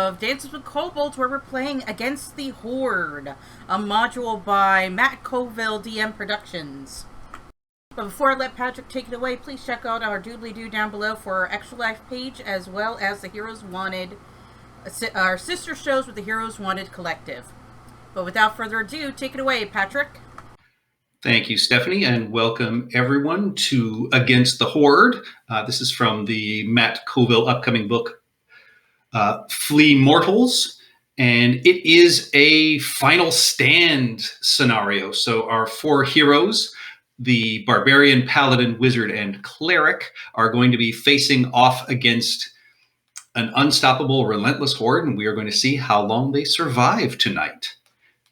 of Dances with Kobolds, where we're playing Against the Horde, a module by Matt Colville DM Productions. But before I let Patrick take it away, please check out our doodly-doo down below for our Extra Life page, as well as the Heroes Wanted, our sister shows with the Heroes Wanted Collective. But without further ado, take it away, Patrick. Thank you, Stephanie, and welcome everyone to Against the Horde. This is from the Matt Colville upcoming book, Flee Mortals, and it is a final stand scenario. So our four heroes, the Barbarian, Paladin, Wizard, and Cleric, are going to be facing off against an unstoppable, relentless horde, and we are going to see how long they survive tonight.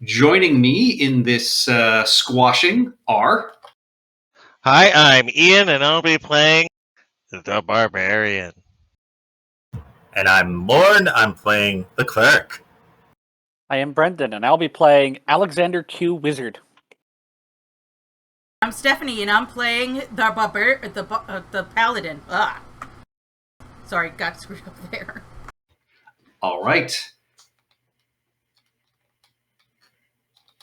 Joining me in this squashing are... Hi, I'm Ian, and I'll be playing the Barbarian. And I'm Lauren, I'm playing the Cleric. I am Brendan, and I'll be playing Alexander Q. Wizard. I'm Stephanie, and I'm playing the Paladin. Sorry, got screwed up there. All right.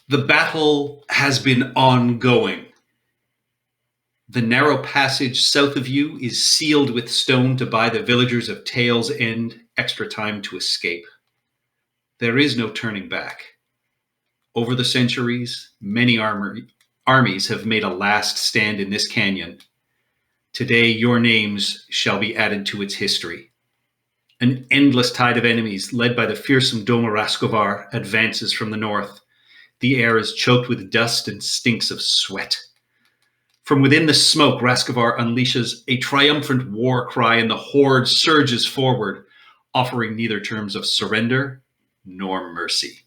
The battle has been ongoing. The narrow passage south of you is sealed with stone to buy the villagers of Tale's End extra time to escape. There is no turning back. Over the centuries, many armies have made a last stand in this canyon. Today, your names shall be added to its history. An endless tide of enemies, led by the fearsome Doma Raskovar, advances from the north. The air is choked with dust and stinks of sweat. From within the smoke, Raskovar unleashes a triumphant war cry, and the horde surges forward, offering neither terms of surrender nor mercy.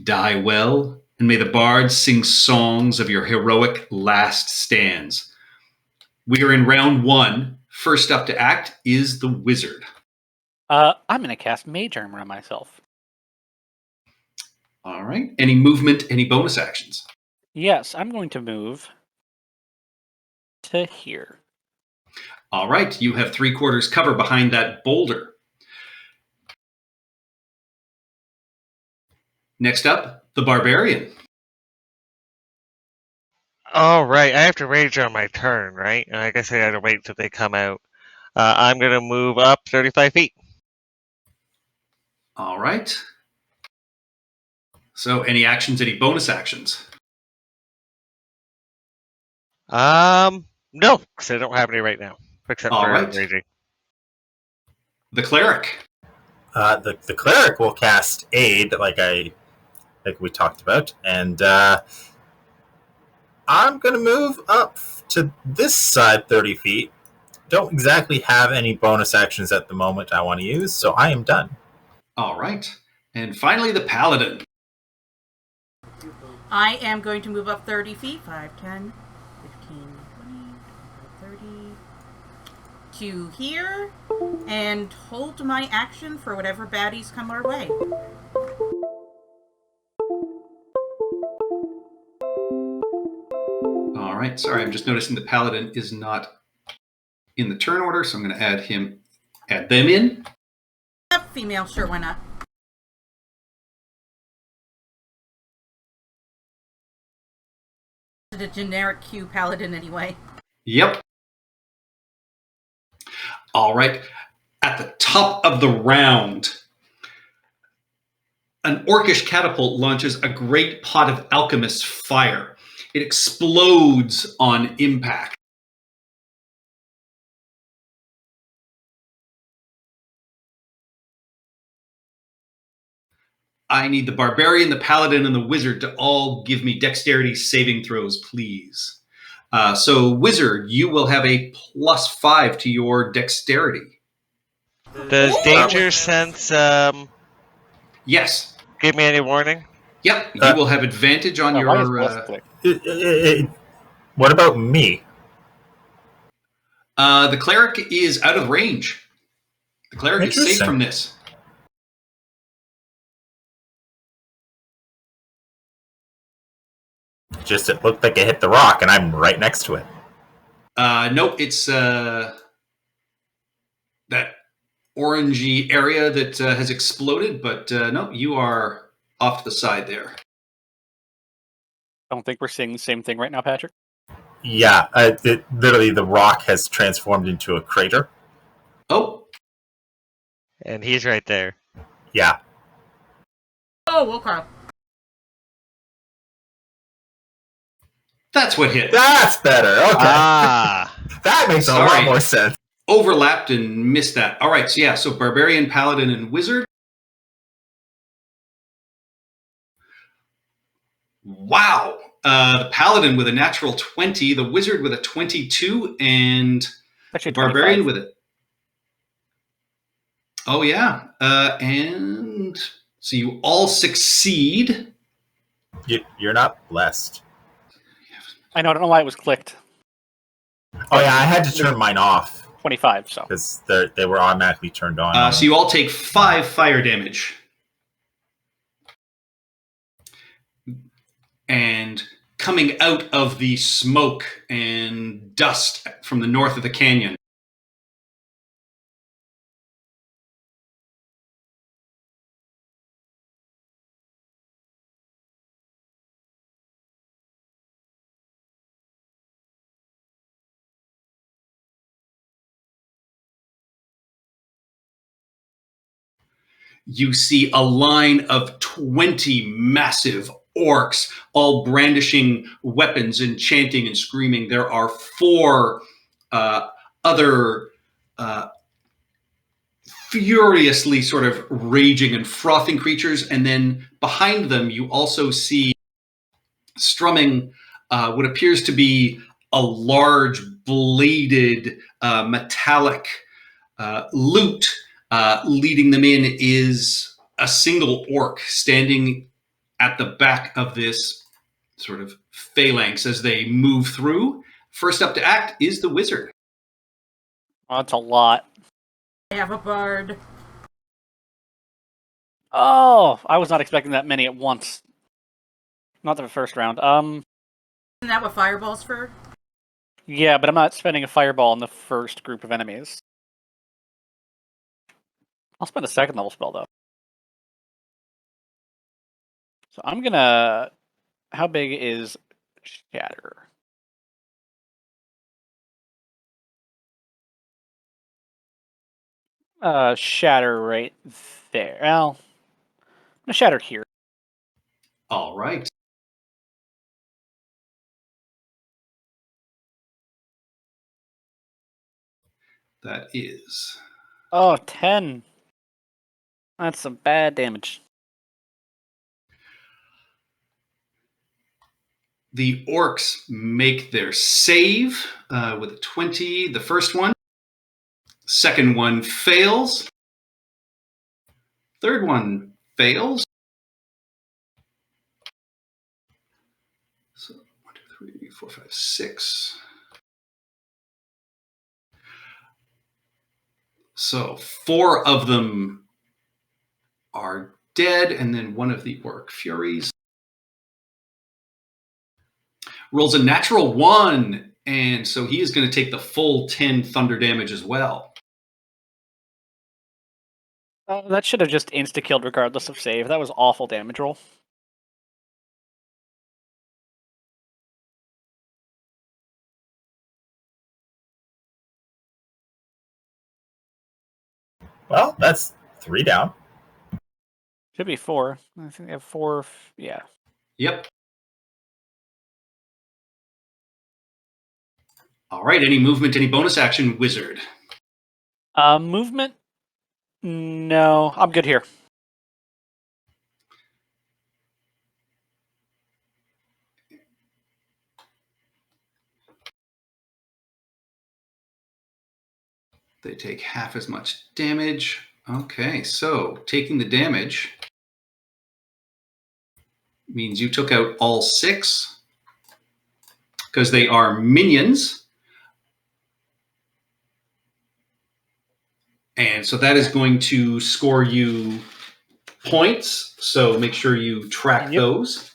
Die well, and may the bards sing songs of your heroic last stands. We are in round one. First up to act is the Wizard. I'm going to cast Mage Armor on myself. All right. Any movement, any bonus actions? Yes, I'm going to move to here. All right. You have 3/4 cover behind that boulder. Next up, the Barbarian. All right, I have to rage on my turn, right? And I guess I gotta wait till they come out. I'm gonna move up 35 feet. All right. So any actions, any bonus actions? No, because I don't have any right now, except All for right. raging. The Cleric. The Cleric will cast Aid, like we talked about, and I'm going to move up to this side 30 feet. Don't exactly have any bonus actions at the moment I want to use, so I am done. All right. And finally, the Paladin. I am going to move up 30 feet, 5, 10, 15, 20, 30, to here, and hold my action for whatever baddies come our way. All right. Sorry, I'm just noticing the Paladin is not in the turn order, so I'm going to add them in. Yep, female, sure, why not? The generic Q Paladin anyway. Yep. All right. At the top of the round, an orcish catapult launches a great pot of alchemist's fire. It explodes on impact. I need the Barbarian, the Paladin, and the Wizard to all give me dexterity saving throws, please. So, Wizard, you will have a +5 to your dexterity. Does Danger Sense Yes. give me any warning? Yep. You will have advantage on your... What about me? The Cleric is out of range. The Cleric is safe from this. Just it looked like it hit the rock, and I'm right next to it. No, it's that orangey area that has exploded, but no, you are off to the side there. I don't think we're seeing the same thing right now, Patrick. Yeah, literally the rock has transformed into a crater. Oh, And he's right there. Yeah. Oh, okay. that's what hit. That's better. Okay. Ah. That makes a lot more sense. Overlapped and missed that. All right, so yeah, so Barbarian, Paladin, and Wizard. Wow. The Paladin with a natural 20, the Wizard with a 22, and Actually, the Barbarian 25. with it. Oh, yeah. And so you all succeed. You're not blessed. I know. I don't know why it was clicked. Oh, yeah, I had to turn mine off 25. So because they were automatically turned on. So you all take 5 fire damage. And coming out of the smoke and dust from the north of the canyon, you see a line of 20 massive orcs, all brandishing weapons and chanting and screaming. There are 4 other furiously sort of raging and frothing creatures. And then behind them, you also see strumming what appears to be a large bladed metallic lute. Leading them in is a single orc standing at the back of this sort of phalanx as they move through. First up to act is the Wizard. that's a lot. I have a bard. Oh, I was not expecting that many at once. Not the first round. Isn't that what fireball's for? Yeah, but I'm not spending a fireball on the first group of enemies. I'll spend a second level spell though. So I'm gonna. How big is Shatter? Shatter right there. Well, I'm gonna shatter here. All right. That is. Oh, 10. That's some bad damage. The orcs make their save with a 20. The first one. Second one fails. Third one fails. So 1, 2, 3, 4, 5, 6. So 4 of them are dead, and then one of the orc furies rolls a natural 1, and so he is going to take the full 10 thunder damage as well. That should have just insta-killed regardless of save. That was awful damage roll. Well, that's 3 down. Should be 4. I think they have 4. Yeah. Yep. All right, any movement, any bonus action, Wizard? Movement? No, I'm good here. They take half as much damage. Okay, so taking the damage means you took out all 6 because they are minions. And so that is going to score you points. So make sure you track those.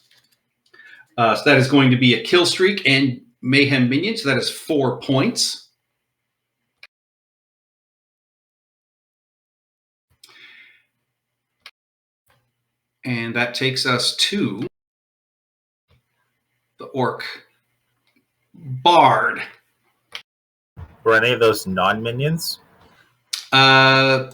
So that is going to be a kill streak and mayhem minion. So that is 4 points. And that takes us to the orc bard. Were any of those non-minions? That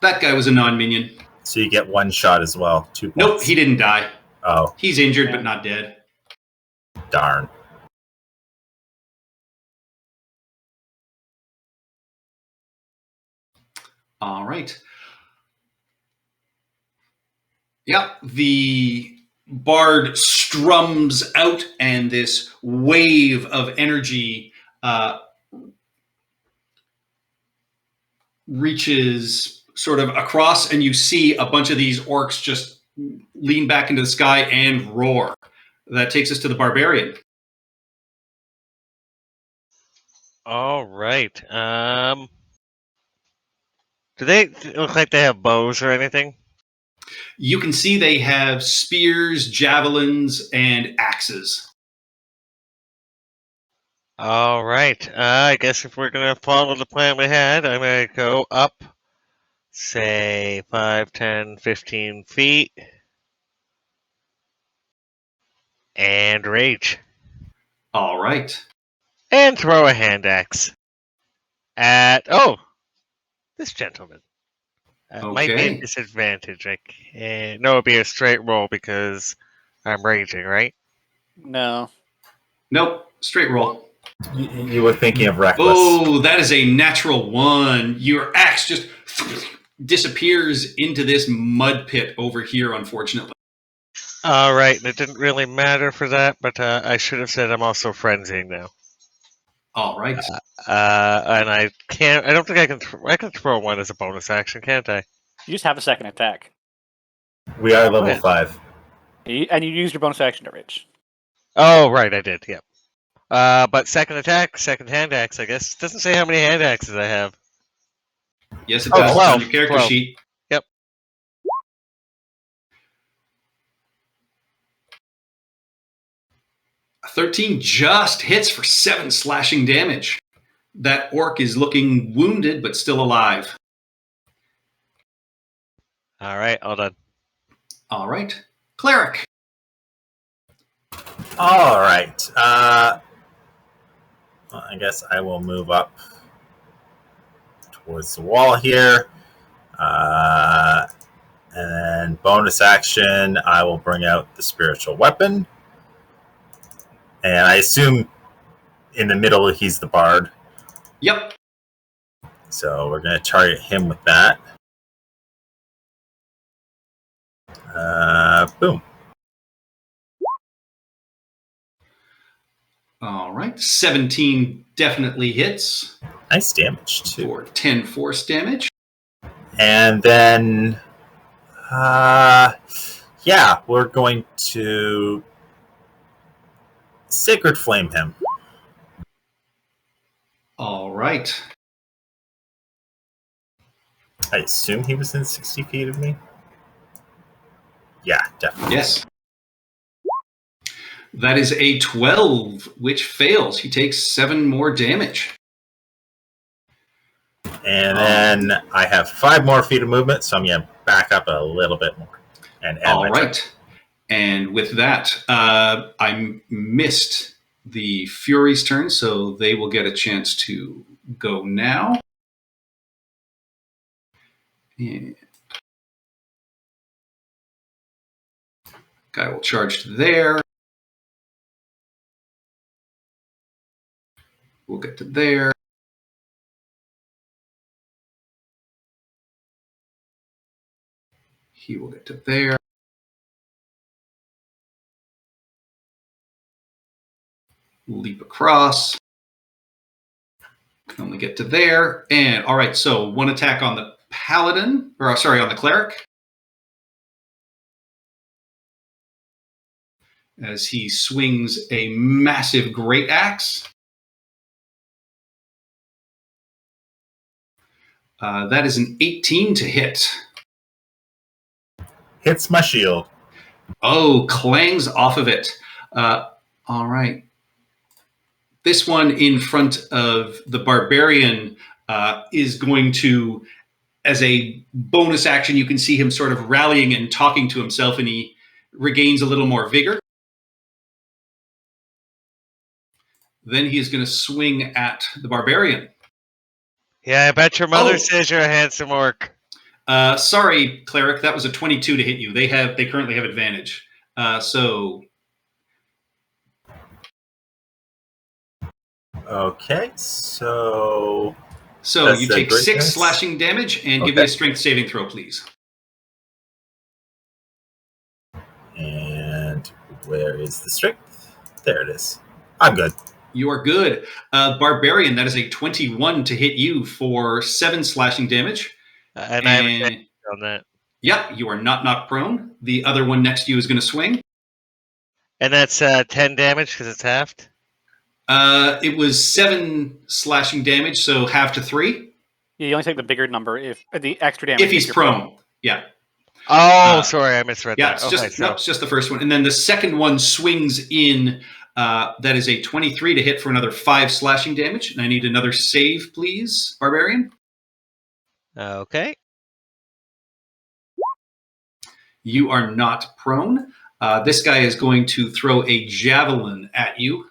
guy was a non-minion. So you get one shot as well. 2 points. Nope, he didn't die. Oh, He's injured, Yeah. but not dead. darn. All right. Yep, the bard strums out, and this wave of energy reaches sort of across, and you see a bunch of these orcs just lean back into the sky and roar. That takes us to the barbarian. All right. Do they look like they have bows or anything? You can see they have spears, javelins, and axes. All right. I guess if we're gonna follow the plan we had, I'm gonna go up, say 5, 10, 15 feet, and rage, All right. and throw a hand axe at this gentleman. Might be Okay. a disadvantage. No, it'd be a straight roll because I'm raging, right? No. Nope, straight roll. You were thinking of reckless. Oh, that is a natural 1. Your axe just disappears into this mud pit over here, unfortunately. All right, and it didn't really matter for that, but I should have said I'm also frenzying now. All right. And I can't. I don't think I can. I can throw one as a bonus action, can't I? You just have a second attack. We are level Right. 5. And you used your bonus action to rage. Oh, right, I did. Yep. But second attack, second hand axe. I guess doesn't say how many hand axes I have. Yes, it Oh, does. It's 12, on your character 12. sheet. Yep. A 13 just hits for 7 slashing damage. That orc is looking wounded, but still alive. All right, all done. All right. Cleric. All right. Well, I guess I will move up towards the wall here. And then bonus action, I will bring out the spiritual weapon. And I assume in the middle he's the bard. Yep. So we're going to target him with that. Boom. All right. 17 definitely hits Nice damage, too. for 10 force damage. And then, we're going to Sacred Flame him. All right. I assume he was in 60 feet of me. Yeah, definitely. Yes. That is a 12, which fails. He takes 7 more damage. And then I have 5 more feet of movement, so I'm going to back up a little bit more. And end All my right. turn. And with that, I missed the Fury's turn, so they will get a chance to go now. And guy will charge to there. We'll get to there. He will get to there. Leap across. Can only get to there. And all right, so one attack on the Paladin, or sorry, on the Cleric. As he swings a massive great axe. That is an 18 to hit. Hits my shield. Oh, clangs off of it. All right. This one in front of the Barbarian is going to as a bonus action, you can see him sort of rallying and talking to himself, and he regains a little more vigor. Then he is going to swing at the Barbarian. Yeah, I bet your mother says you're a handsome orc. Sorry, Cleric, that was a 22 to hit you. They currently have advantage. Okay, so you take 6 slashing damage and give me a strength saving throw, please. And where is the strength? There it is. I'm good. You are good. Barbarian, that is a 21 to hit you for 7 slashing damage. And I have a on that. Yeah, you are not knocked prone. The other one next to you is going to swing. And that's 10 damage because it's halved? It was 7 slashing damage, so half to 3. Yeah, you only take the bigger number if the extra damage. If he's prone. Yeah. Oh, sorry, I misread that. It's just the first one. And then the second one swings in. That is a 23 to hit for another 5 slashing damage. And I need another save, please, Barbarian. Okay. You are not prone. This guy is going to throw a javelin at you.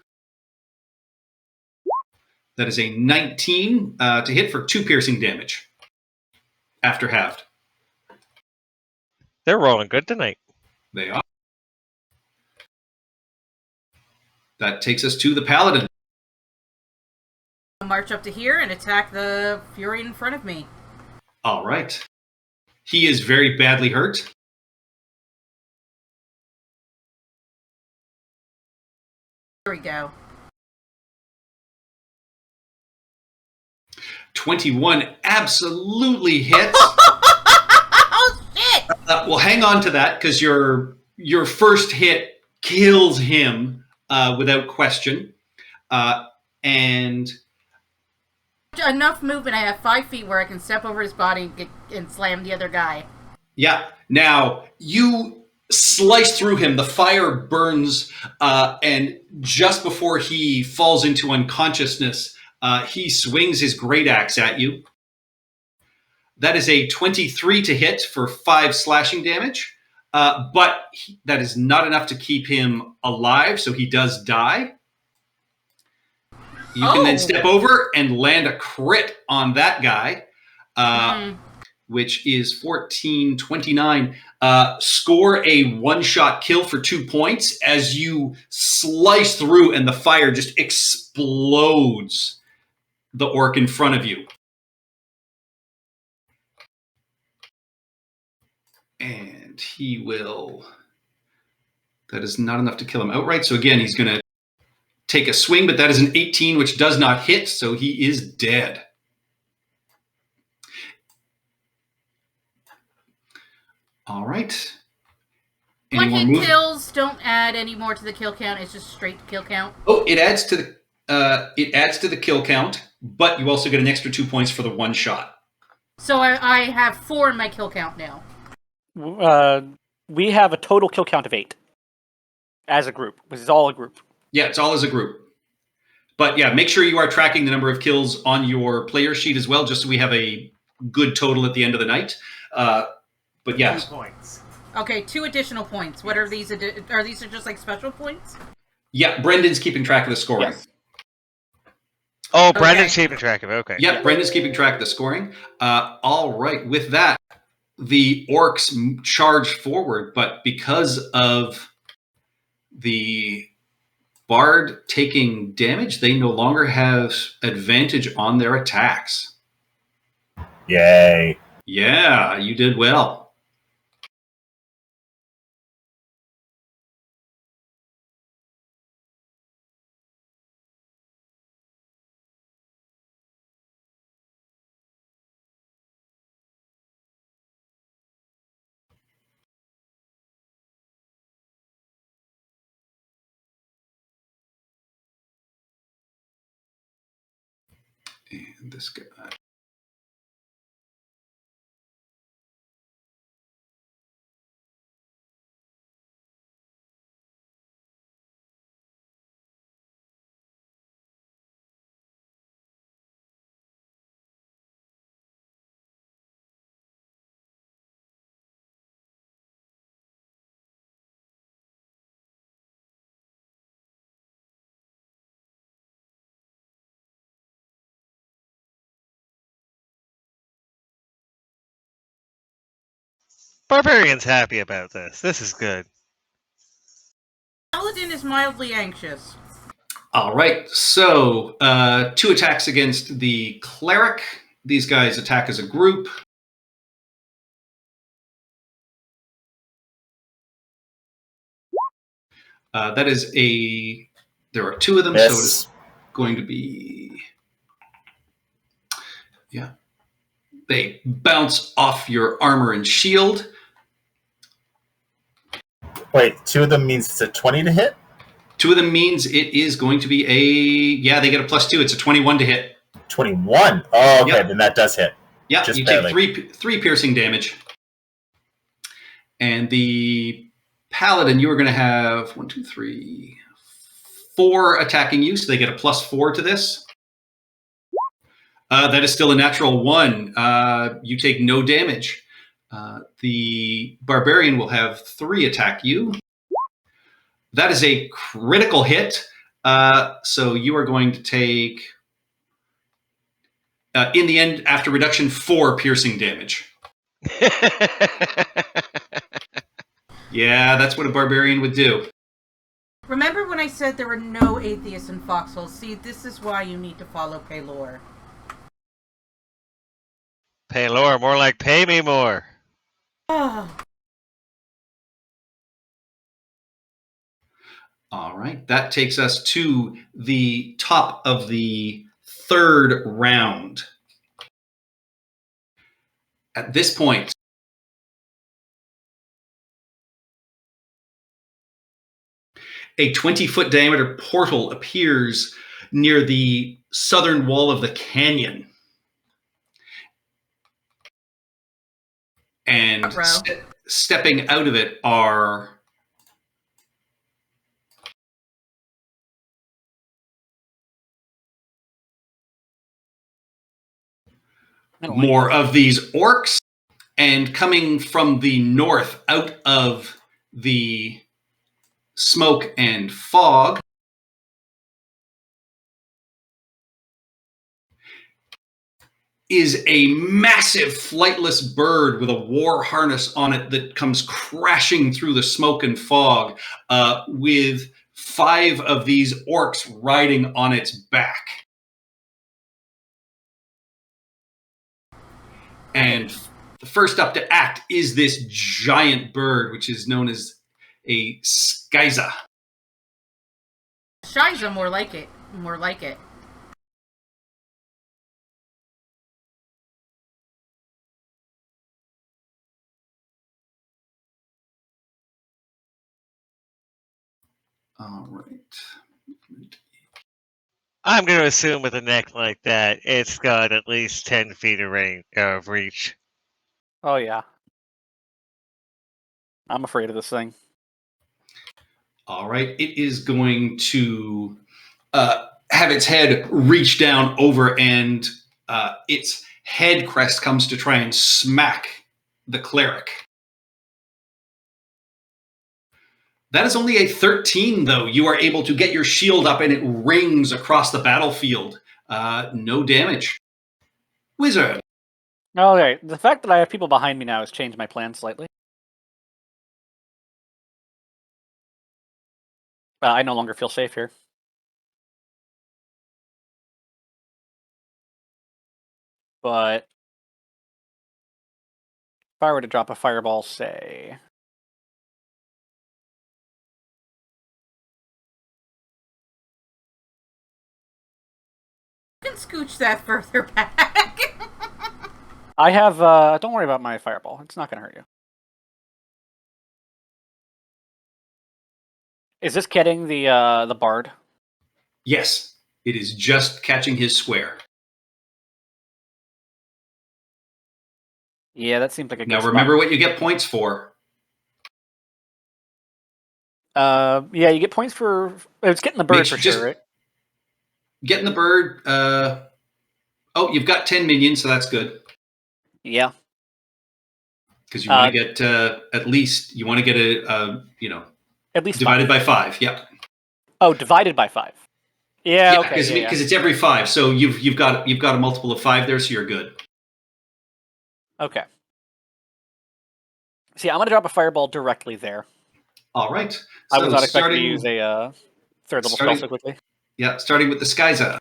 That is a 19 to hit for 2 piercing damage after halved. They're rolling good tonight. They are. That takes us to the Paladin. I'll march up to here and attack the Fury in front of me. All right. He is very badly hurt. There we go. 21 absolutely hits. Oh, shit! Well, hang on to that, because your first hit kills him without question. And enough movement. I have 5 feet where I can step over his body and slam the other guy. Yeah. Now, you slice through him. The fire burns, and just before he falls into unconsciousness, he swings his great axe at you. That is a 23 to hit for 5 slashing damage, but that is not enough to keep him alive, so he does die. You can then step over and land a crit on that guy, which is 14, 29. Score a one-shot kill for 2 points as you slice through and the fire just explodes the orc in front of you. And he will... That is not enough to kill him outright. So again, he's going to take a swing, but that is an 18, which does not hit, so he is dead. All right. One hit kills don't add any more to the kill count. It's just straight kill count. Oh, it adds to the kill count, but you also get an extra 2 points for the one shot. So I have 4 in my kill count now. We have a total kill count of 8 as a group. This is all a group. Yeah, it's all as a group. But yeah, make sure you are tracking the number of kills on your player sheet as well, just so we have a good total at the end of the night. But yeah. 2 points. Okay, 2 additional points. What are these? Are these just like special points? Yeah, Brendan's keeping track of the scoring. Yes. Oh, Brendan's keeping track of it. Okay. Yeah, Brendan's keeping track of the scoring. All right. With that, the orcs charge forward, but because of the bard taking damage, they no longer have advantage on their attacks. Yay. Yeah, you did well. And this guy. Barbarian's happy about this. This is good. Paladin is mildly anxious. All right, so 2 attacks against the Cleric. These guys attack as a group. That is a... There are 2 of them, Yes. so it is going to be... Yeah. They bounce off your armor and shield. Wait, 2 of them means it's a 20 to hit? 2 of them means it is going to be a... Yeah, they get a +2. It's a 21 to hit. 21? Oh, okay, Yep. then that does hit. Yeah, Just you barely. take 3 piercing damage. And the Paladin, you are going to have 1, 2, 3, 4 attacking you, so they get a +4 to this. That is still a natural 1. You take no damage. The Barbarian will have 3 attack you. That is a critical hit. So you are going to take, in the end, after reduction, 4 piercing damage. Yeah, that's what a Barbarian would do. Remember when I said there were no atheists in Foxhole? See, this is why you need to follow Paylor. Pay lower, more like pay me more. Oh. All right, that takes us to the top of the 3rd round. At this point, a 20-foot diameter portal appears near the southern wall of the canyon. And stepping out of it are more of these orcs, and coming from the north out of the smoke and fog is a massive flightless bird with a war harness on it that comes crashing through the smoke and fog, with 5 of these orcs riding on its back. And the first up to act is this giant bird, which is known as a Skyza. Shiza, more like it. More like it. All right. I'm going to assume with a neck like that, it's got at least 10 feet of range of reach. Oh, yeah. I'm afraid of this thing. All right. It is going to have its head reach down over, and its head crest comes to try and smack the Cleric. That is only a 13, though. You are able to get your shield up, and it rings across the battlefield. No damage. Wizard. Okay, the fact that I have people behind me now has changed my plan slightly. I no longer feel safe here. But if I were to drop a fireball, say... You can scooch that further back. I have, don't worry about my fireball. It's not going to hurt you. Is this getting the bard? Yes, it is just catching his square. Yeah, that seems like a good Now spot. remember what you get points for. Yeah, you get points for... It's getting the bird for sure, right? Getting the bird. Oh, you've got 10 minions, so that's good. Yeah. Because you want to get at least, you want to get at least divided by 5. Yeah. Oh, divided by 5. Yeah, okay. Because it's every 5, so you've got a multiple of 5 there, so you're good. Okay. See, I'm going to drop a fireball directly there. All right. I was So not expecting to use a third level spell so quickly. Yeah, starting with the Skyza.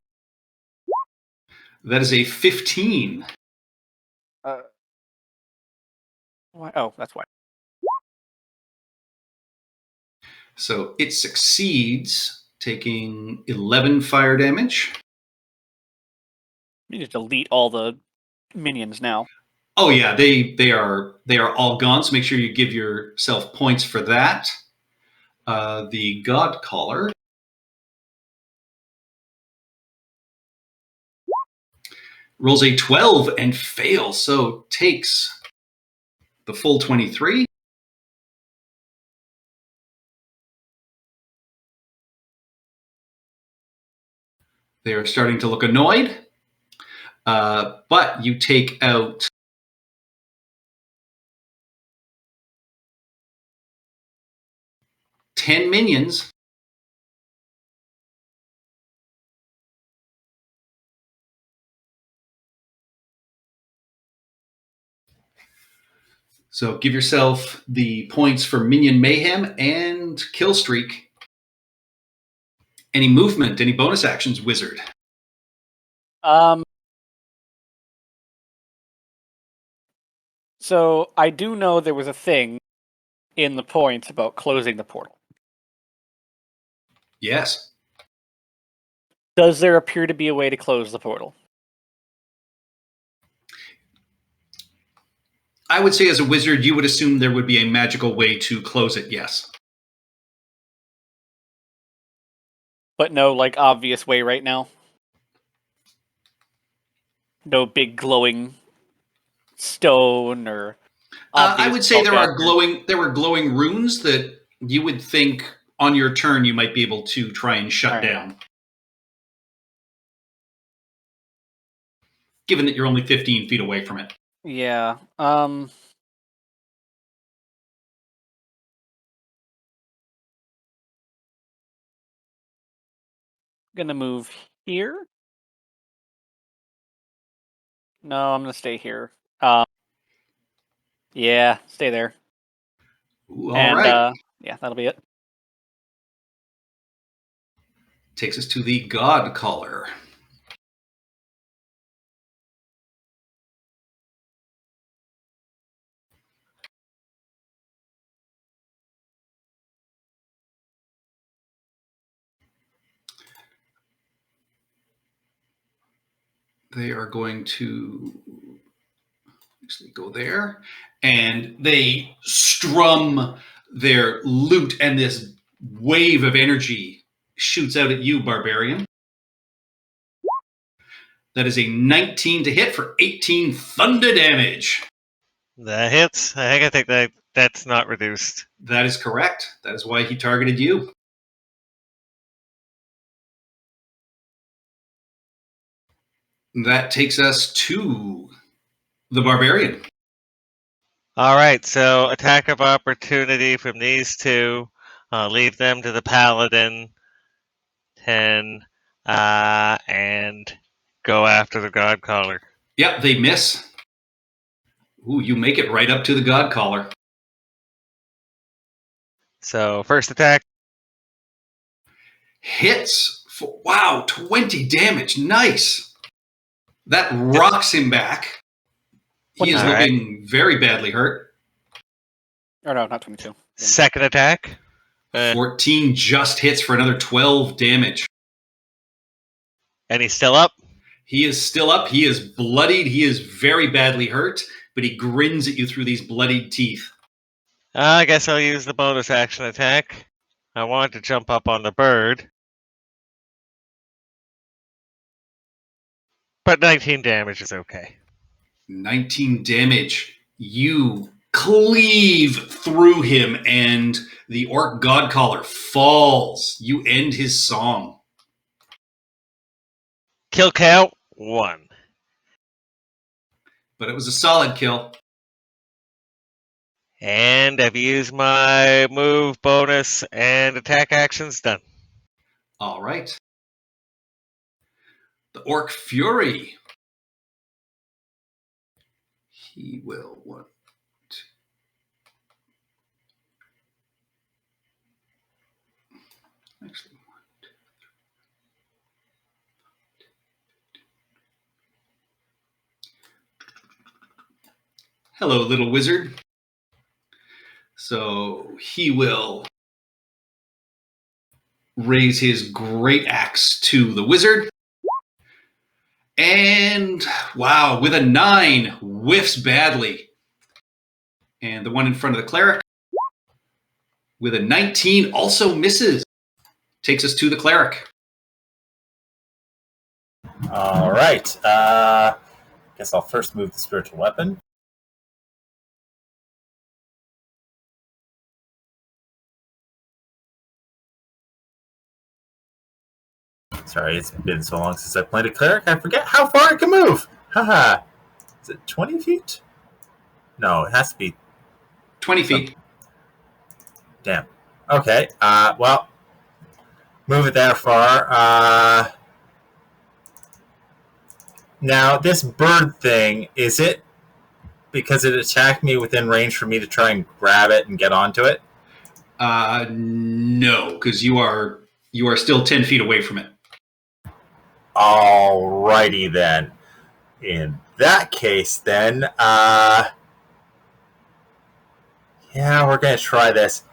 That is a 15. Why? Oh, that's why. So it succeeds, taking 11 fire damage. You need to delete all the minions now. Oh yeah, they are all gone. So make sure you give yourself points for that. The God Caller rolls a 12 and fails, so takes the full 23. They are starting to look annoyed, but you take out 10 minions. So give yourself the points for Minion Mayhem and Kill Streak. Any movement, any bonus actions, Wizard? So I do know there was a thing in the points about closing the portal. Yes. Does there appear to be a way to close the portal? I would say as a wizard, you would assume there would be a magical way to close it, yes. But no, like, obvious way right now? No big glowing stone or... I would say there were spellcaster? glowing runes that you would think on your turn you might be able to try and shut down. Given that you're only 15 feet away from it. Yeah. Gonna move here. No, I'm gonna stay here. Yeah, stay there. Ooh, all right. Yeah, that'll be it. Takes us to the God Caller. They are going to actually go there, and they strum their lute, and this wave of energy shoots out at you, Barbarian. That is a 19 to hit for 18 thunder damage. That hits. I think that's not reduced. That is correct. That is why he targeted you. That takes us to the Barbarian. All right, so attack of opportunity from these two. Leave them to the Paladin. 10, and go after the God Caller. Yep, they miss. Ooh, you make it right up to the God Caller. So first attack. Hits. Wow, 20 damage. Nice. That rocks him back. He is looking very badly hurt. Or no, not 22. Second attack. 14 just hits for another 12 damage. And he's still up? He is still up. He is bloodied. He is very badly hurt, but he grins at you through these bloodied teeth. I guess I'll use the bonus action attack. I want to jump up on the bird. But 19 damage is okay. 19 damage. You cleave through him, and the Orc God Caller falls. You end his song. Kill count 1. But it was a solid kill. And I've used my move, bonus, and attack actions. Done. All right. The Orc Fury. He will Actually, hello, little wizard. So he will raise his great axe to the wizard. And wow, with a 9, whiffs badly. And the one in front of the cleric with a 19 also misses. Takes us to the cleric. All right. Guess I'll first move the spiritual weapon. Sorry, it's been so long since I played a cleric, I forget how far I can move. Haha. Is it 20 feet? No, it has to be 20 feet. Damn. Okay. Well, move it that far. Now, this bird thing, is it because it attacked me within range for me to try and grab it and get onto it? No, because you are still 10 feet away from it. Alrighty then. In that case, then, yeah, we're gonna try this.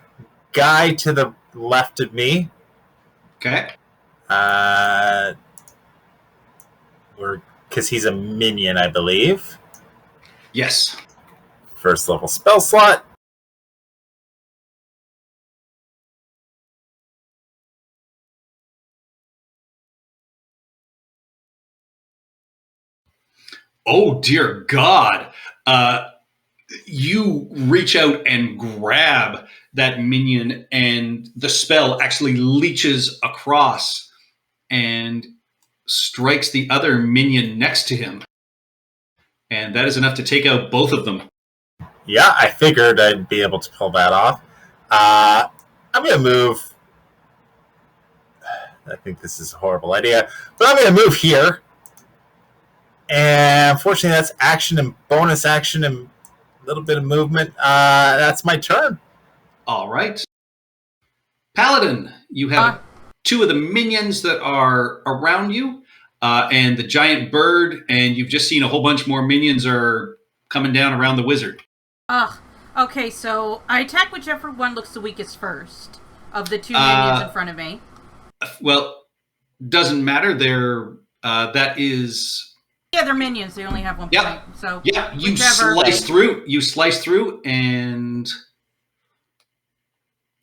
Guy to the left of me. Okay. Because he's a minion, I believe. Yes. First level spell slot. Oh, dear God. You reach out and grab that minion, and the spell actually leeches across and strikes the other minion next to him. And that is enough to take out both of them. Yeah, I figured I'd be able to pull that off. I'm going to move. I think this is a horrible idea, but I'm going to move here. And unfortunately, that's action and bonus action and a little bit of movement. That's my turn. All right. Paladin, you have 2 of the minions that are around you, and the giant bird, and you've just seen a whole bunch more minions are coming down around the wizard. Okay, so I attack whichever one looks the weakest first of the 2 minions in front of me. Well, doesn't matter. That is... Yeah, they're minions. They only have 1 point. So yeah, you whichever. slice through. You slice through and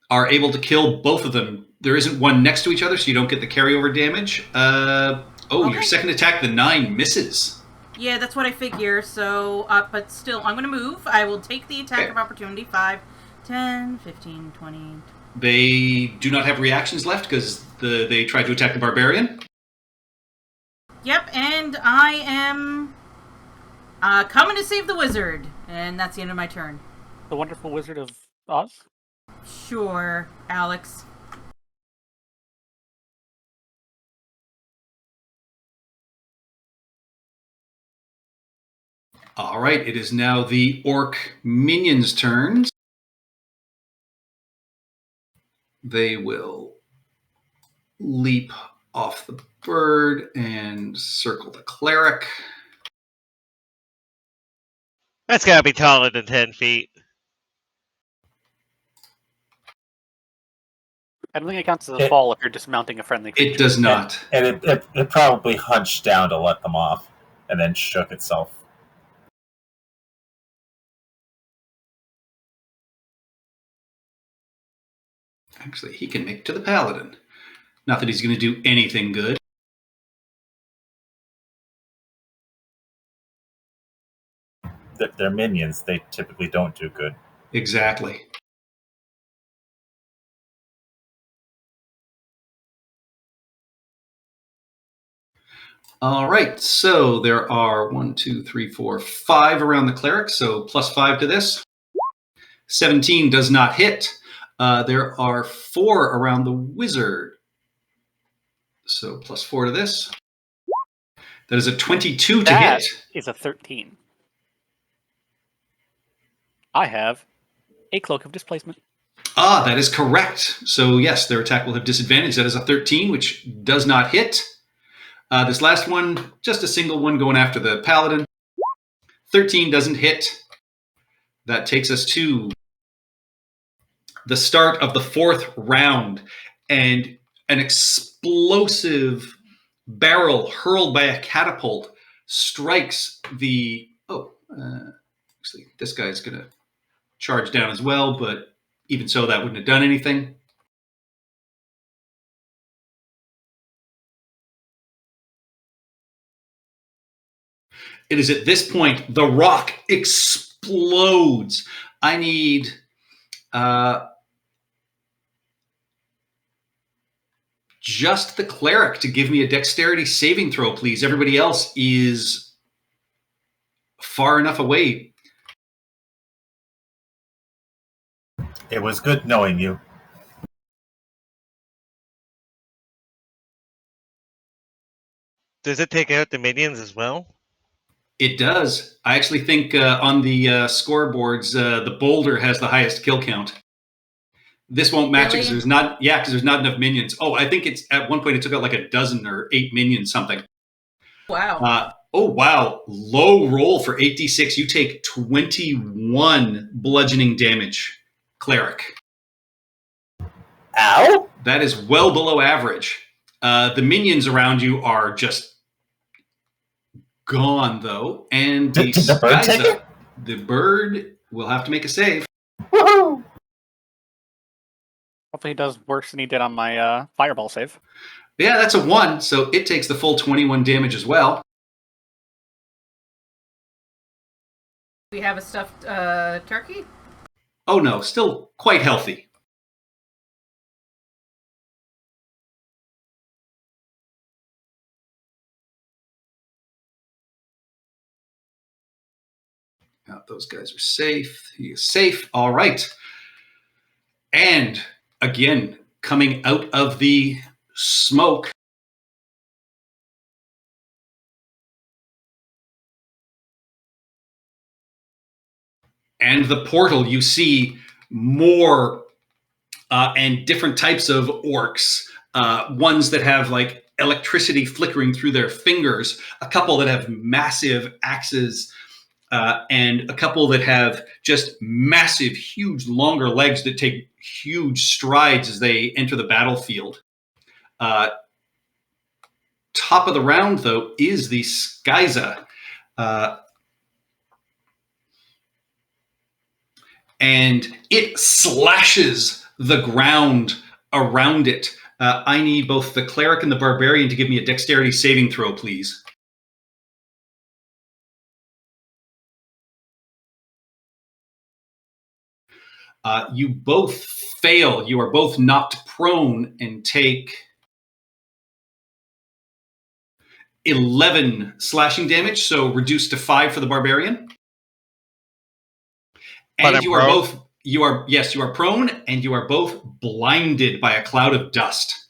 are able to kill both of them. There isn't one next to each other, so you don't get the carryover damage. Okay. Your second attack, the 9, misses. Yeah, that's what I figure. So, but still, I'm going to move. I will take the attack of opportunity. 5, 10, 15, 20. They do not have reactions left because they tried to attack the Barbarian. Yep, and I am coming to save the wizard. And that's the end of my turn. The wonderful Wizard of Oz? Sure, Alex. All right, it is now the orc minions' turns. They will leap off the bird and circle the cleric. That's gotta be taller than 10 feet. I don't think it counts as a fall if you're dismounting a friendly creature. It does not. And it probably hunched down to let them off and then shook itself. Actually, he can make it to the Paladin. Not that he's going to do anything good. They're minions. They typically don't do good. Exactly. All right, so there are 1, 2, 3, 4, 5 around the cleric, so +5 to this. 17 does not hit. There are 4 around the wizard, so +4 to this. That is a 22 to hit. That is a 13. I have a Cloak of Displacement. Ah, that is correct. So yes, their attack will have disadvantage. That is a 13, which does not hit. This last one, just a single one going after the Paladin. 13 doesn't hit. That takes us to the start of the 4th round, and an explosive barrel hurled by a catapult strikes the... actually, this guy's going to charge down as well, but even so, that wouldn't have done anything. It is at this point the rock explodes. I need just the cleric to give me a dexterity saving throw, please. Everybody else is far enough away. It was good knowing you. Does it take out the minions as well? It does. I actually think on the scoreboards, the boulder has the highest kill count. This won't match it because there's not. Yeah, because there's not enough minions. Oh, I think it's at one point it took out like a dozen or 8 minions something. Wow. Oh wow! Low roll for 8d6. You take 21 bludgeoning damage, cleric. Ow! That is well below average. The minions around you are just gone, though, and Did the bird take it? The bird will have to make a save. Woohoo! Hopefully he does worse than he did on my fireball save. Yeah, that's a 1, so it takes the full 21 damage as well. We have a stuffed turkey? Oh no, still quite healthy. Those guys are safe. He is safe. All right. And again, coming out of the smoke, and the portal, you see more and different types of orcs. Ones that have like electricity flickering through their fingers, a couple that have massive axes, and a couple that have just massive, huge, longer legs that take huge strides as they enter the battlefield. Top of the round, though, is the Skyza. And it slashes the ground around it. I need both the Cleric and the Barbarian to give me a dexterity saving throw, please. You both fail. You are both knocked prone and take 11 slashing damage, so reduced to 5 for the Barbarian. And you are both, you are prone, and you are both blinded by a cloud of dust.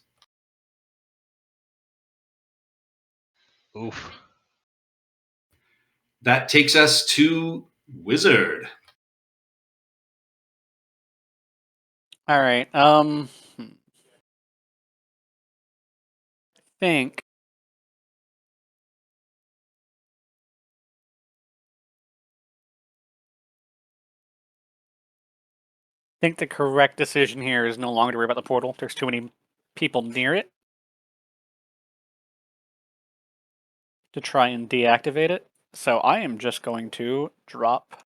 Oof. That takes us to Wizard. All right. Think. I think the correct decision here is no longer to worry about the portal. There's too many people near it to try and deactivate it. So I am just going to drop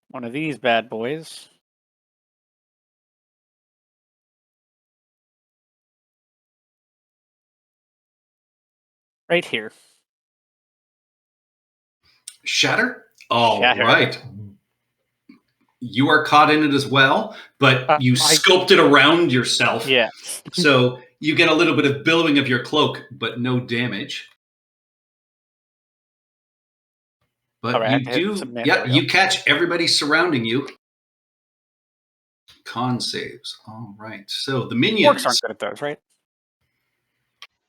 one of these bad boys. Right here. Shatter? All Shatter. right. You are caught in it as well, but you sculpt it around yourself. Yeah. So you get a little bit of billowing of your cloak, but no damage. But right, you do, yeah, you catch everybody surrounding you. Con saves. All right. So the minions. Orcs aren't good at those, right?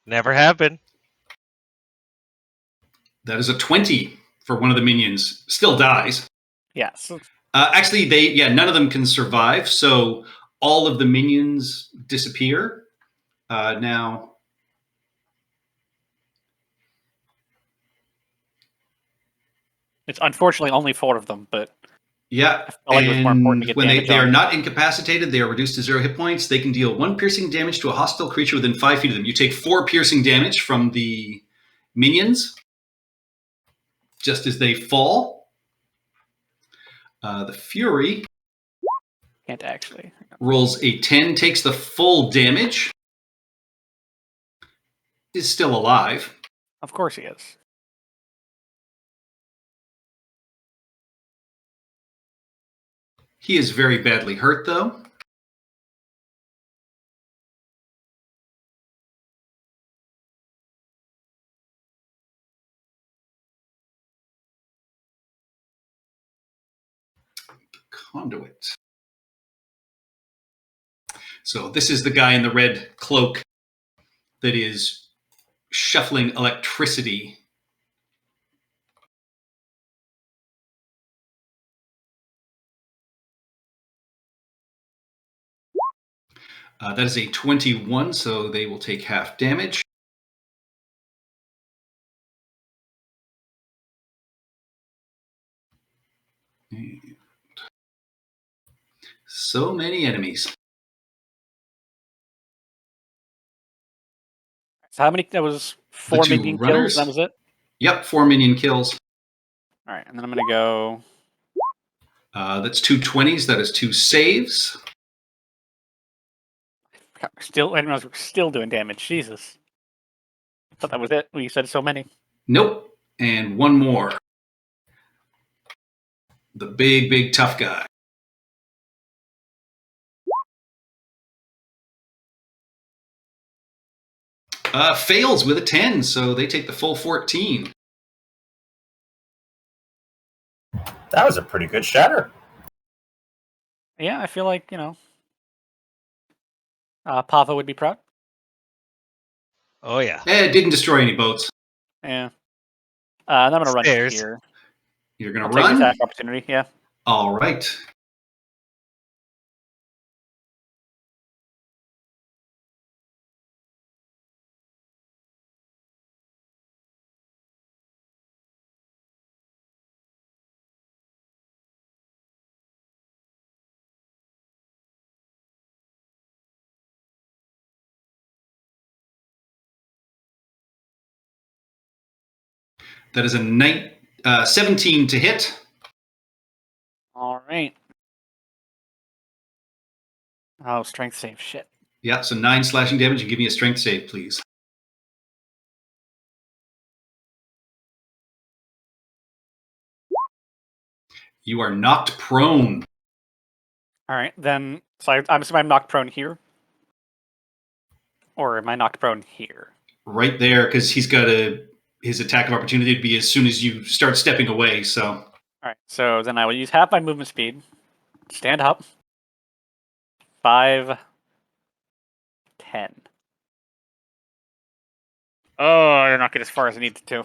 Never have been. That is a 20 for one of the minions. Still dies. Yes. Actually, none of them can survive. So all of the minions disappear. Now, It's unfortunately only 4 of them, but yeah, I felt like it was more important to get when damage they on. are not incapacitated, they are reduced to 0 hit points. They can deal 1 piercing damage to a hostile creature within 5 feet of them. You take 4 piercing damage from the minions just as they fall. The Fury Can't actually. rolls a 10, takes the full damage. Is still alive. Of course he is. He is very badly hurt, though. Conduit. So this is the guy in the red cloak that is shuffling electricity. That is a 21, so they will take half damage. And so many enemies. So how many? That was 4 two minion runners. kills. That was it. Yep, 4 minion kills. All right, and then I'm gonna go. That's 2 20s. That is 2 saves. Still, I didn't realize we're still doing damage. Jesus. I thought that was it. You said so many. Nope. And 1 more. The big, big tough guy. Fails with a 10, so they take the full 14. That was a pretty good shatter. Yeah, I feel like Pava would be proud. Oh yeah. It didn't destroy any boats. Yeah. And I'm gonna run Stairs. here. You're going I'll to take the run? attack opportunity. Yeah. All right. That is a 17 to hit. All right. Oh, strength save. Shit. Yeah, so 9 slashing damage. And give me a strength save, please. You are knocked prone. All right, then. So I'm assuming I'm knocked prone here, or am I knocked prone here? Right there, because he's got his attack of opportunity to be as soon as you start stepping away. So All right. So then I will use half my movement speed. Stand up. 5, 10. Oh, I did not get as far as I needed to.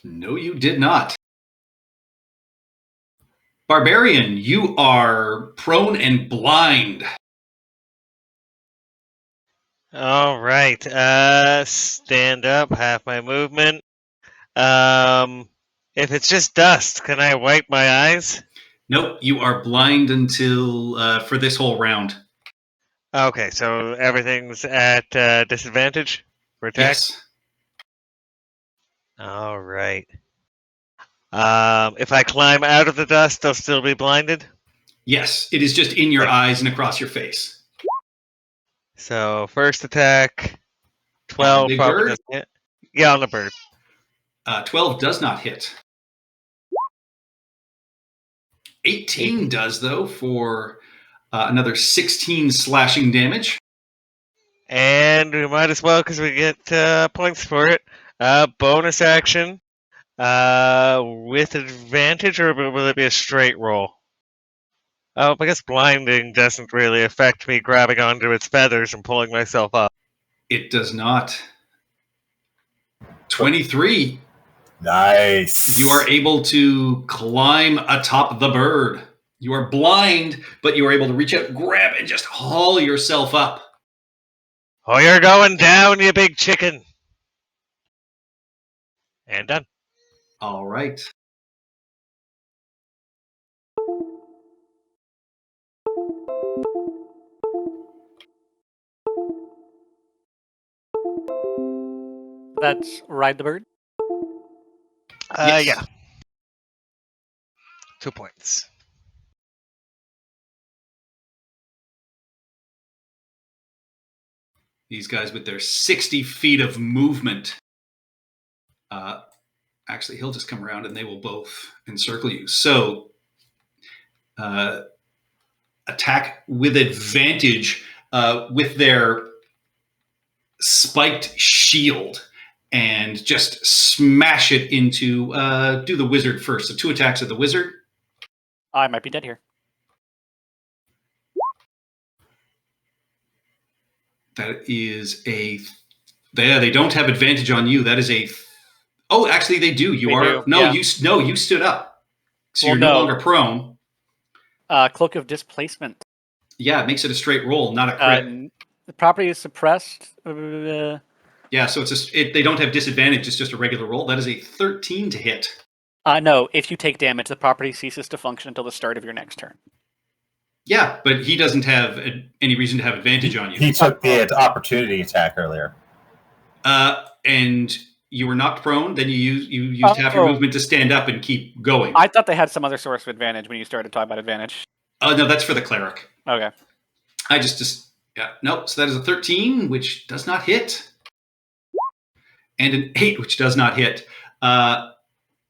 no, you did not. Barbarian, you are prone and blind. All right. Stand up. Half my movement. If it's just dust, can I wipe my eyes? Nope, you are blind until for this whole round. Okay, so everything's at disadvantage for attack. Yes. All right. If I climb out of the dust, I'll still be blinded. Yes, it is just in your Okay. eyes and across your face. So first attack, 12 big probably bird? doesn't hit. Yeah, on the bird. 12 does not hit. 18 does, though, for another 16 slashing damage. And we might as well, because we get points for it. Bonus action with advantage, or will it be a straight roll? Oh, I guess blinding doesn't really affect me grabbing onto its feathers and pulling myself up. It does not. 23. Nice. You are able to climb atop the bird. You are blind, but you are able to reach out, grab, and just haul yourself up. Oh, you're going down, you big chicken. And done. All right. That's Ride the Bird. Yes. Yeah. 2 points. These guys with their 60 feet of movement. Actually, he'll just come around and they will both encircle you. So, attack with advantage with their spiked shield and just smash it into. Do the wizard first. So 2 attacks at the wizard. I might be dead here. That is a. They don't have advantage on you. That is a. Oh, actually, they do. You They are do, no. yeah. You stood up, so Well, you're no no. longer prone. Cloak of Displacement. Yeah, it makes it a straight roll, not a crit. The property is suppressed. Yeah, so they don't have disadvantage. It's just a regular roll. That is a 13 to hit. No, if you take damage, the property ceases to function until the start of your next turn. Yeah, but he doesn't have any reason to have advantage on you. He took the opportunity attack earlier. And you were knocked prone. Then you used half your movement to stand up and keep going. I thought they had some other source of advantage when you started talking about advantage. No, that's for the cleric. Okay. I just yeah, nope. So that is a 13, which does not hit, and an 8, which does not hit.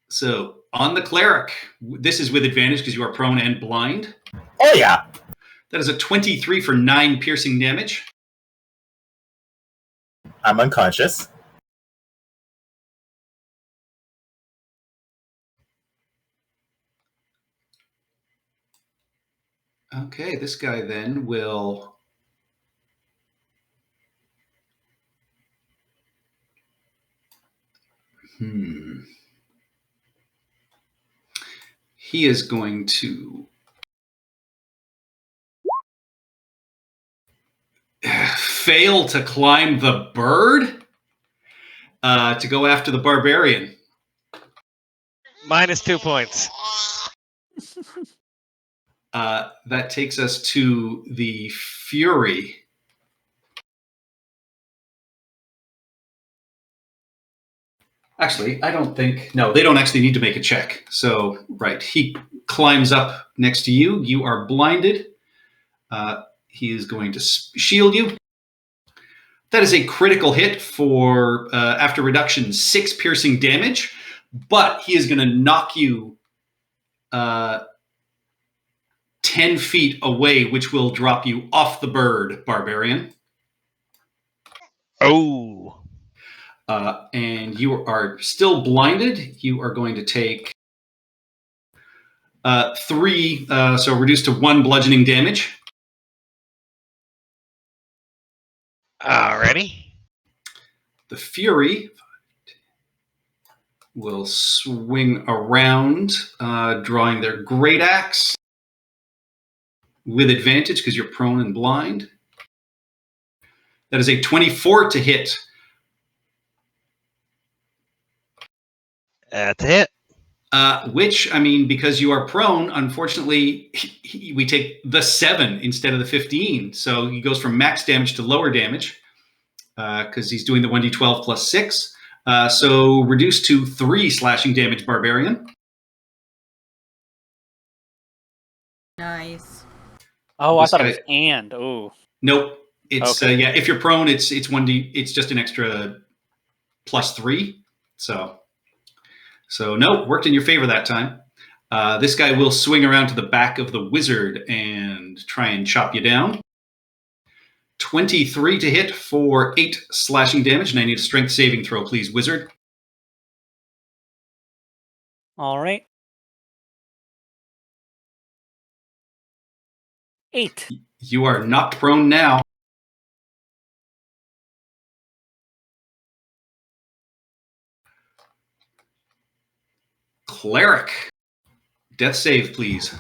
So on the cleric, this is with advantage because you are prone and blind. Oh yeah. That is a 23 for 9 piercing damage. I'm unconscious. Okay, this guy then will. He is going to fail to climb the bird to go after the barbarian. -2 points. That takes us to the fury. Actually, I don't think... No, they don't actually need to make a check. So, right, he climbs up next to you. You are blinded. He is going to shield you. That is a critical hit for, after reduction, 6 piercing damage. But he is going to knock you 10 feet away, which will drop you off the bird, barbarian. Oh. And you are still blinded. You are going to take 3, so reduced to 1 bludgeoning damage. Alrighty. The Fury will swing around, drawing their great axe with advantage because you're prone and blind. That is a 24 to hit. That's a hit. Which, I mean, because you are prone, unfortunately, we take the 7 instead of the 15. So he goes from max damage to lower damage because he's doing the 1d12 plus 6. So reduced to 3 slashing damage, barbarian. Nice. Oh, This I thought guy- it was and. Oh. Nope. It's Okay. yeah. If you're prone, it's 1d. It's just an extra plus 3. So no, worked in your favor that time. This guy will swing around to the back of the wizard and try and chop you down. 23 to hit for 8 slashing damage, and I need a strength saving throw, please, wizard. All right. 8. You are knocked prone now. Cleric. Death save, please.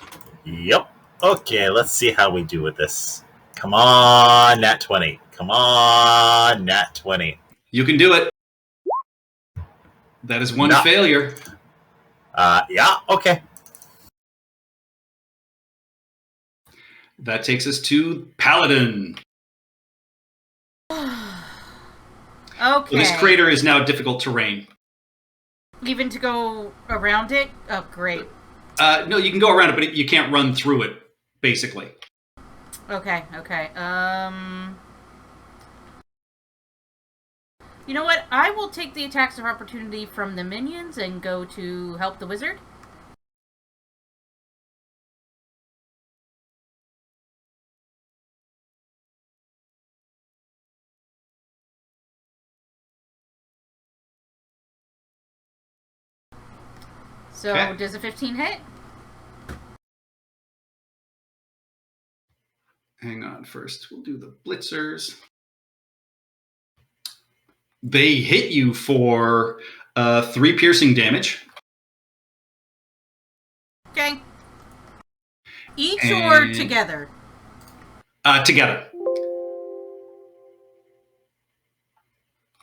Yep. Okay, let's see how we do with this. Come on, nat 20. Come on, nat 20. You can do it. That is one No. failure. Yeah, okay. That takes us to Paladin. Okay. Well, this crater is now difficult terrain. Even to go around it? Oh, great. No, you can go around it, but you can't run through it, basically. Okay. You know what? I will take the attacks of opportunity from the minions and go to help the wizard. So, Okay. does a 15 hit? Hang on. First, we'll do the blitzers. They hit you for 3 piercing damage. Okay. Each or together? Together.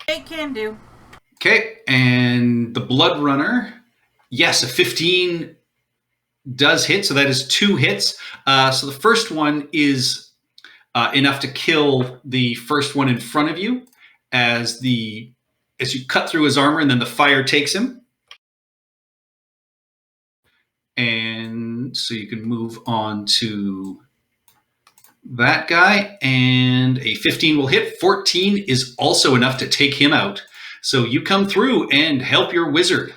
It can do. Okay, and the Blood Runner. Yes, a 15 does hit, so that is 2 hits. So the first one is enough to kill the first one in front of you as you cut through his armor, and then the fire takes him. And so you can move on to that guy, and a 15 will hit. 14 is also enough to take him out. So you come through and help your wizard.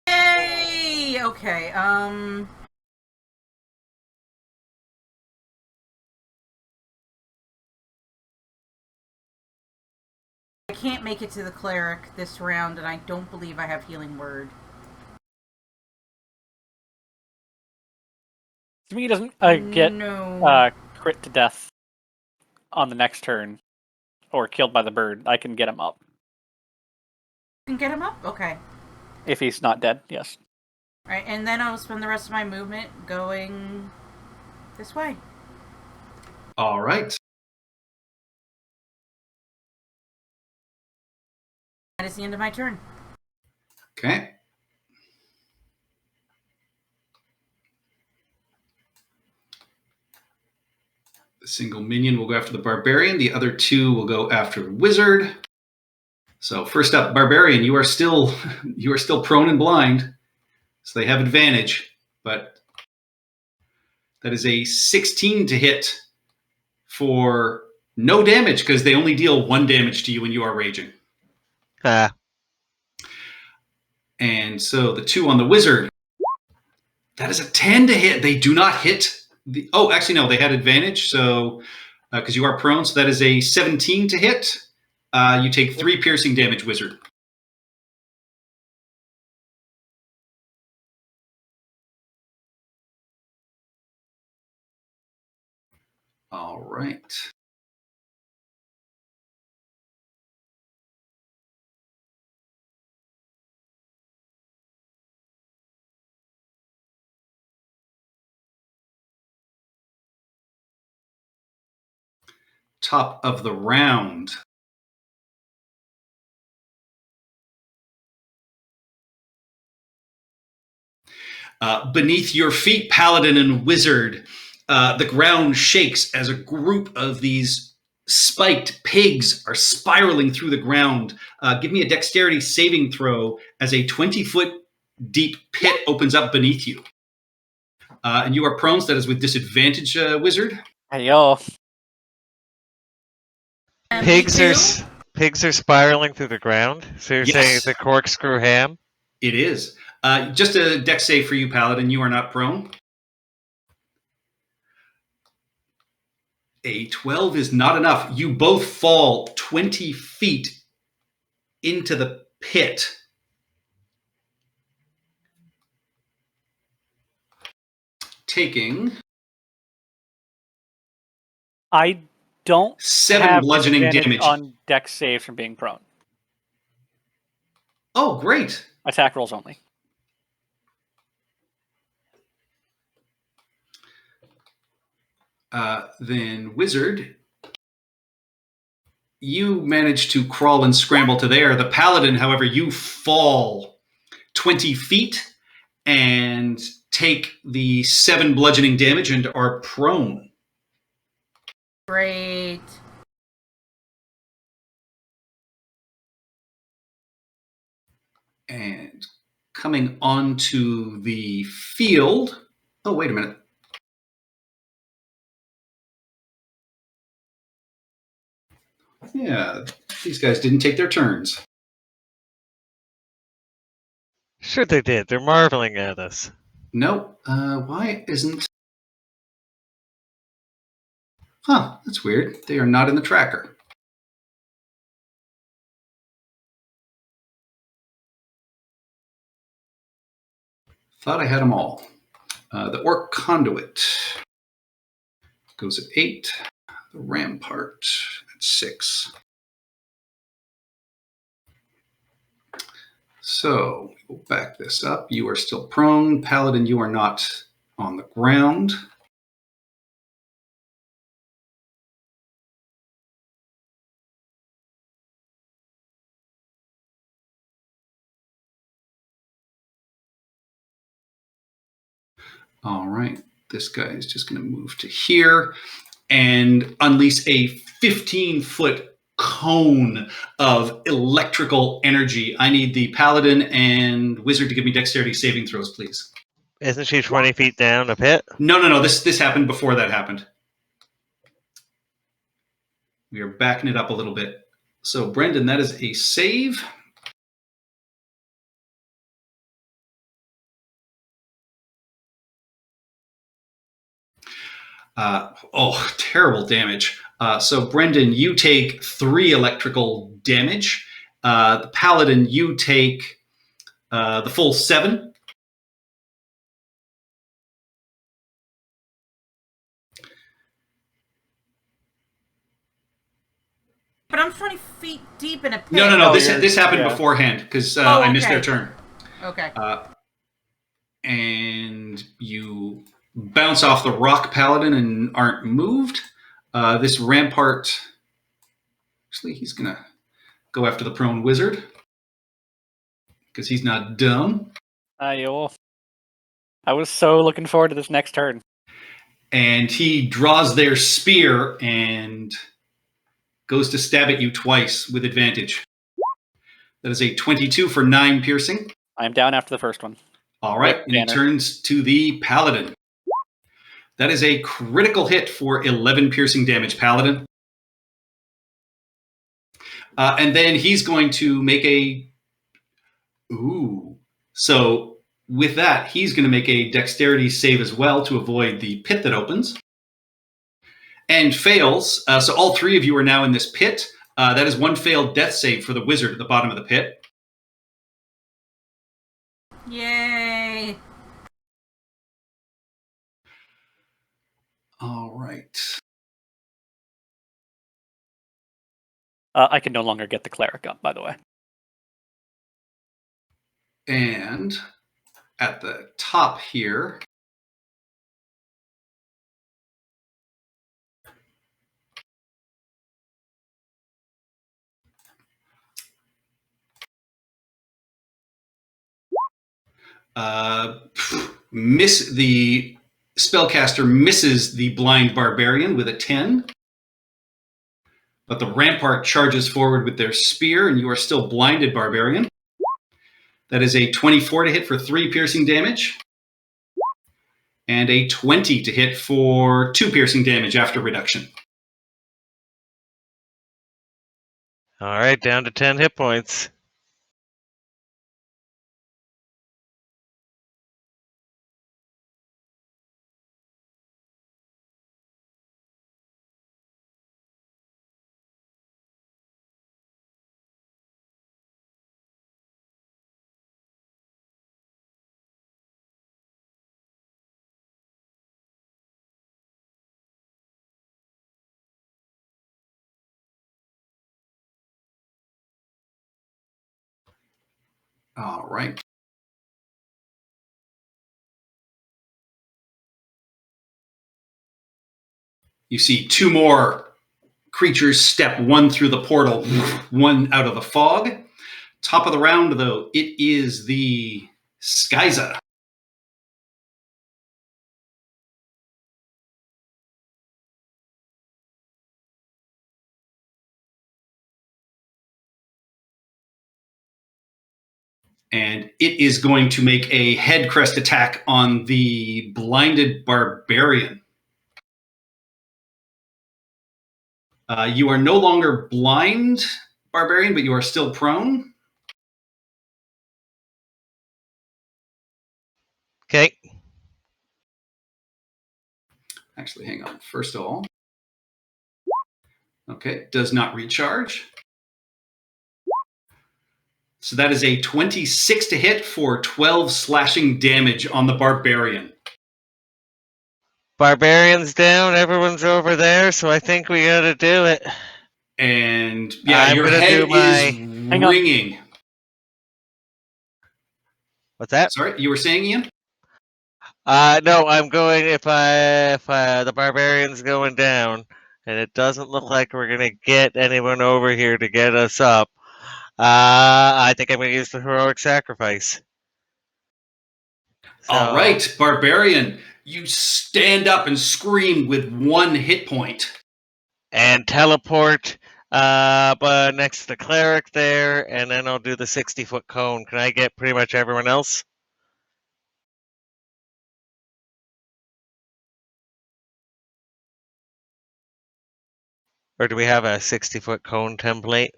Yay! Okay, I can't make it to the cleric this round, and I don't believe I have healing word. To me, he doesn't get No. crit to death on the next turn or killed by the bird. I can get him up. You can get him up? Okay. If he's not dead, yes. Alright, and then I'll spend the rest of my movement going this way. All right. That is the end of my turn. Okay. The single minion will go after the Barbarian. The other 2 will go after the Wizard. So first up, Barbarian, you are still prone and blind, so they have advantage. But that is a 16 to hit for no damage because they only deal 1 damage to you when you are raging. And so the 2 on the Wizard, that is a 10 to hit. They do not hit. Actually, no, they had advantage. So because you are prone, so that is a 17 to hit. You take 3 piercing damage, Wizard. All right. Top of the round. Beneath your feet, Paladin and Wizard, the ground shakes as a group of these spiked pigs are spiraling through the ground. Give me a dexterity saving throw as a 20-foot deep pit opens up beneath you. And you are prone, so that is with disadvantage, Wizard. Hey, yo. Pigs are spiraling through the ground. So you're saying Yes. it's a corkscrew ham? It is. Just a dex save for you, Paladin. You are not prone. A 12 is not enough. You both fall 20 feet into the pit. Taking I don't 7 have bludgeoning disadvantage damage. on dex saves from being prone. Oh, great. Attack rolls only. Then Wizard, you manage to crawl and scramble to there. The Paladin, however, you fall 20 feet and take the 7 bludgeoning damage and are prone. Great. And coming onto the field. Oh, wait a minute. Yeah, these guys didn't take their turns. Sure they did. They're marveling at us. Nope. Why isn't... Huh, that's weird. They are not in the tracker. Thought I had them all. The Orc Conduit goes at 8. The Rampart at 6. So we'll back this up. You are still prone. Paladin, you are not on the ground. All right. This guy is just going to move to here and unleash a 15-foot cone of electrical energy. I need the Paladin and Wizard to give me dexterity saving throws, please. Isn't she 20 feet down a pit? No. This happened before that happened. We are backing it up a little bit. So, Brendan, that is a save. Terrible damage. So, Brendan, you take 3 electrical damage. The Paladin, you take the full 7. But I'm 20 feet deep in a pit. No. This happened beforehand because I missed their turn. Okay. And you bounce off the rock, Paladin, and aren't moved. This Rampart... Actually, he's going to go after the prone Wizard because he's not dumb. I was so looking forward to this next turn. And he draws their spear and goes to stab at you twice with advantage. That is a 22 for 9 piercing. I'm down after the first one. All right, and he turns to the Paladin. That is a critical hit for 11 piercing damage, Paladin. And then he's going to make a... Ooh. So with that, he's going to make a dexterity save as well to avoid the pit that opens. And fails. So all 3 of you are now in this pit. That is 1 failed death save for the Wizard at the bottom of the pit. Yay. All right. I can no longer get the Cleric up, by the way. And at the top here, the spellcaster misses the blind barbarian with a 10. But the Rampart charges forward with their spear, and you are still blinded, barbarian. That is a 24 to hit for 3 piercing damage. And a 20 to hit for 2 piercing damage after reduction. All right, down to 10 hit points. All right. You see two more creatures step, one through the portal, one out of the fog. Top of the round, though, it is the Skyza. And it is going to make a head crest attack on the blinded Barbarian. You are no longer blind, Barbarian, but you are still prone. Okay. Actually, hang on. First of all. Okay, does not recharge. So that is a 26 to hit for 12 slashing damage on the Barbarian. Barbarian's down. Everyone's over there, so I think we gotta do it. And yeah, I'm your gonna head do my- is ringing. What's that? Sorry, you were saying, Ian? No, I'm going if the Barbarian's going down, and it doesn't look like we're gonna get anyone over here to get us up. I think I'm gonna use the heroic sacrifice. So, All right, Barbarian, you stand up and scream with 1 hit point. and teleport but next to the Cleric there, and then I'll do the 60-foot cone. Can I get pretty much everyone else? Or do we have a 60-foot cone template?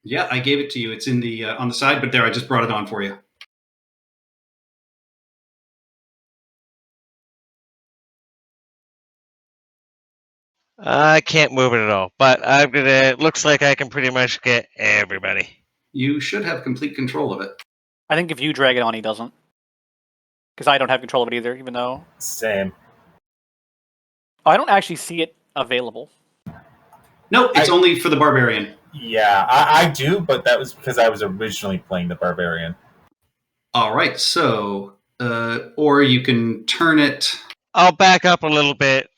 Yeah, I gave it to you. It's in the on the side, but there, I just brought it on for you. I can't move it at all, but I'm gonna. It looks like I can pretty much get everybody. You should have complete control of it. I think if you drag it on, he doesn't. Because I don't have control of it either, even though... Same. Oh, I don't actually see it available. No, it's only for the Barbarian. Yeah, I do, but that was because I was originally playing the Barbarian. All right, so, or you can turn it. I'll back up a little bit,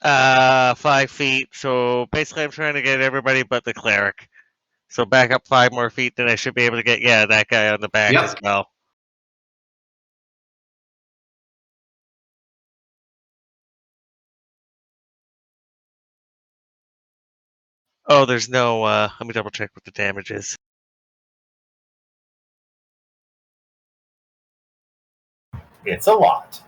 5 feet. So basically, I'm trying to get everybody but the Cleric. So back up 5 more feet, then I should be able to get that guy on the back Yep. as well. Oh, there's no. Let me double check what the damage is. It's a lot.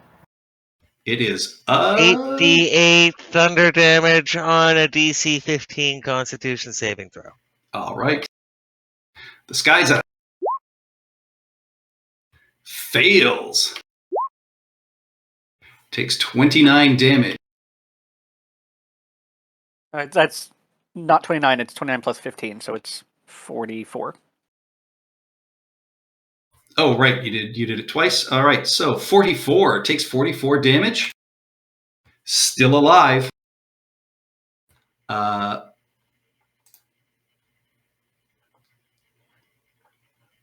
It is 8d8 thunder damage on a DC 15 Constitution saving throw. All right. The Skyza fails. Takes 29 damage. That's not 29, it's 29 plus 15, so it's 44. Oh, right, you did it twice. All right, so 44 takes 44 damage. Still alive.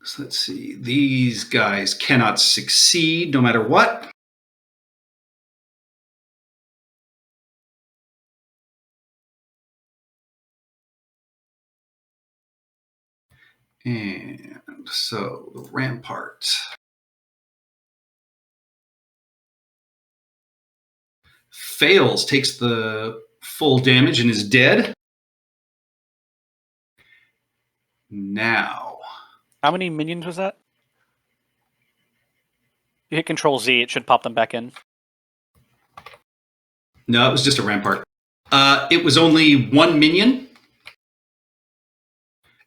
So let's see. These guys cannot succeed no matter what. And so the Rampart fails, takes the full damage, and is dead. Now. How many minions was that? If you hit Control Z, it should pop them back in. No, it was just a Rampart. It was only 1 minion.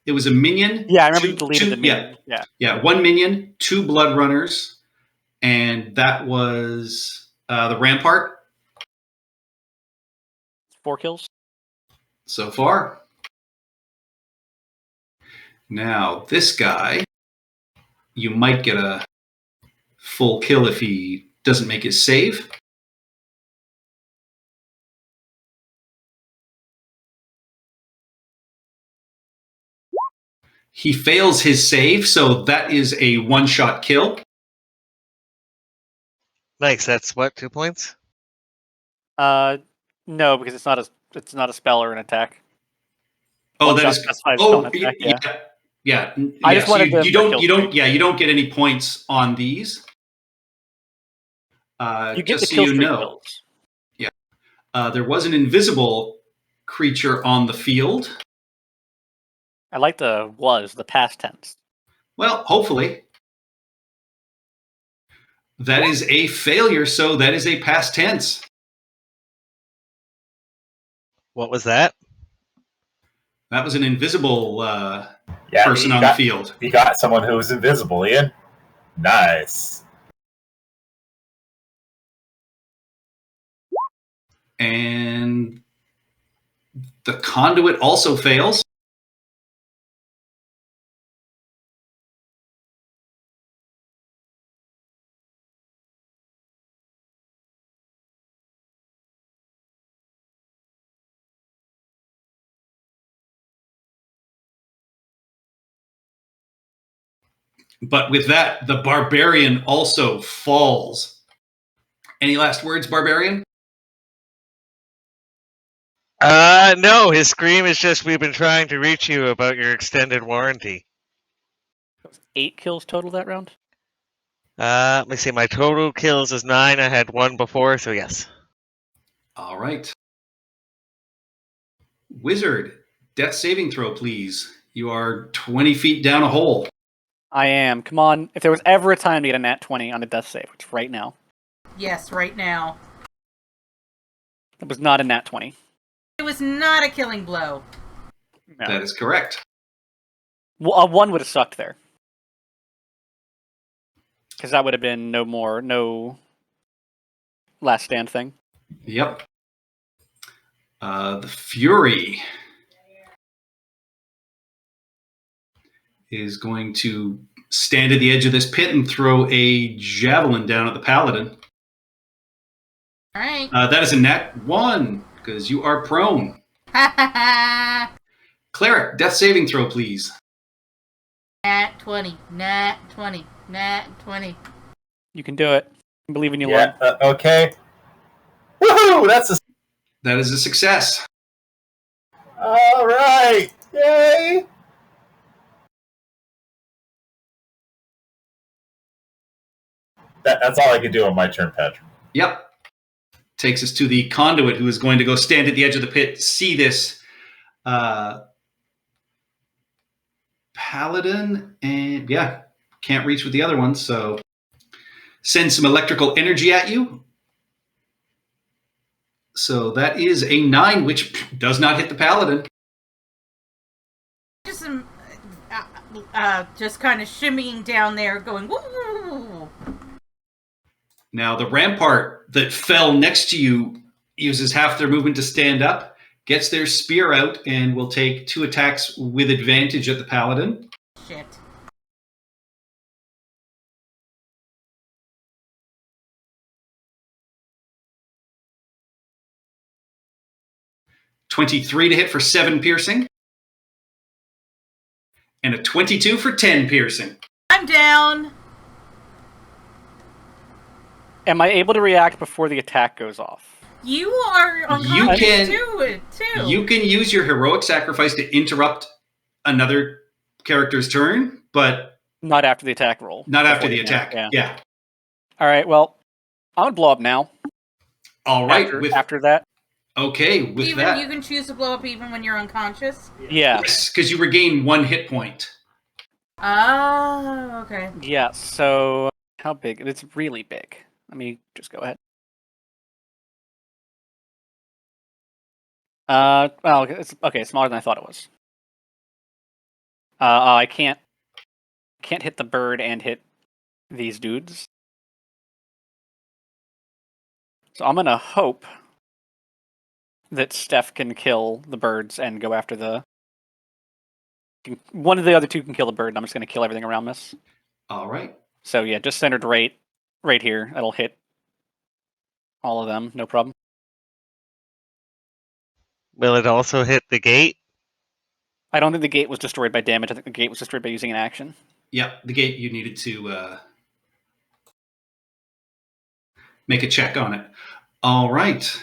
It was a minion. Yeah, I remember you deleted the minion. Yeah, 1 minion, 2 blood runners, and that was the Rampart. 4 kills. So far. Now, this guy, you might get a full kill if he doesn't make his save. He fails his save, so that is a one-shot kill. Nice, that's what, 2 points? No, because it's not a spell or an attack. Oh, One that shot is. specifies Oh, spell and attack, yeah. yeah. I Yeah, just so wanted them you to don't. kill You don't. streak. Yeah, you don't get any points on these. You get just the so kill you streak know, kills. there was an invisible creature on the field. I like the past tense. Well, hopefully. That is a failure, so that is a past tense. What was that? That was an invisible Yeah, person on the field. You got someone who was invisible, Ian. Nice. And the conduit also fails. But with that, the Barbarian also falls. Any last words, Barbarian? No, his scream is just, we've been trying to reach you about your extended warranty. 8 kills total that round? Let me see, my total kills is 9. I had 1 before, so yes. All right. Wizard, death saving throw, please. You are 20 feet down a hole. I am. Come on. If there was ever a time to get a nat 20 on a death save, it's right now. Yes, right now. It was not a nat 20. It was not a killing blow. No. That is correct. Well, a 1 would have sucked there. Because that would have been no last stand thing. Yep. The Fury is going to stand at the edge of this pit and throw a javelin down at the Paladin. All right. That is a nat 1, because you are prone. Cleric, death saving throw, please. Nat 20. Nat 20. Nat 20. You can do it. I believe in you, Yeah, Lord. okay. Woohoo! That is a success. All right. Yay! That's all I can do on my turn, Patrick. Yep. Takes us to the conduit, who is going to go stand at the edge of the pit, see this Paladin, and yeah, can't reach with the other one, so send some electrical energy at you. So that is a 9, which does not hit the Paladin. Just kind of shimmying down there, going woo. Now, the rampart that fell next to you uses half their movement to stand up, gets their spear out, and will take 2 attacks with advantage at the Paladin. Shit. .23 to hit for 7 piercing. And a 22 for 10 piercing. I'm down. Am I able to react before the attack goes off? You are unconscious too. You can use your heroic sacrifice to interrupt another character's turn, but Not after the attack roll. not after the attack. Yeah. All right, well, I'm going to blow up now. All right. After that. Okay, with that. You can choose to blow up even when you're unconscious? Yeah. Yes, because you regain 1 hit point. Oh, okay. Yeah, so how big? It's really big. Let me just go ahead. Well, it's okay, smaller than I thought it was. I can't hit the bird and hit these dudes. So I'm gonna hope that Steph can kill the birds and go after one of the other 2 can kill the bird, and I'm just gonna kill everything around this. All right. So yeah, just centered right here. That'll hit all of them, no problem. Will it also hit the gate? I don't think the gate was destroyed by damage. I think the gate was destroyed by using an action. Yeah, the gate, you needed to make a check on it. All right.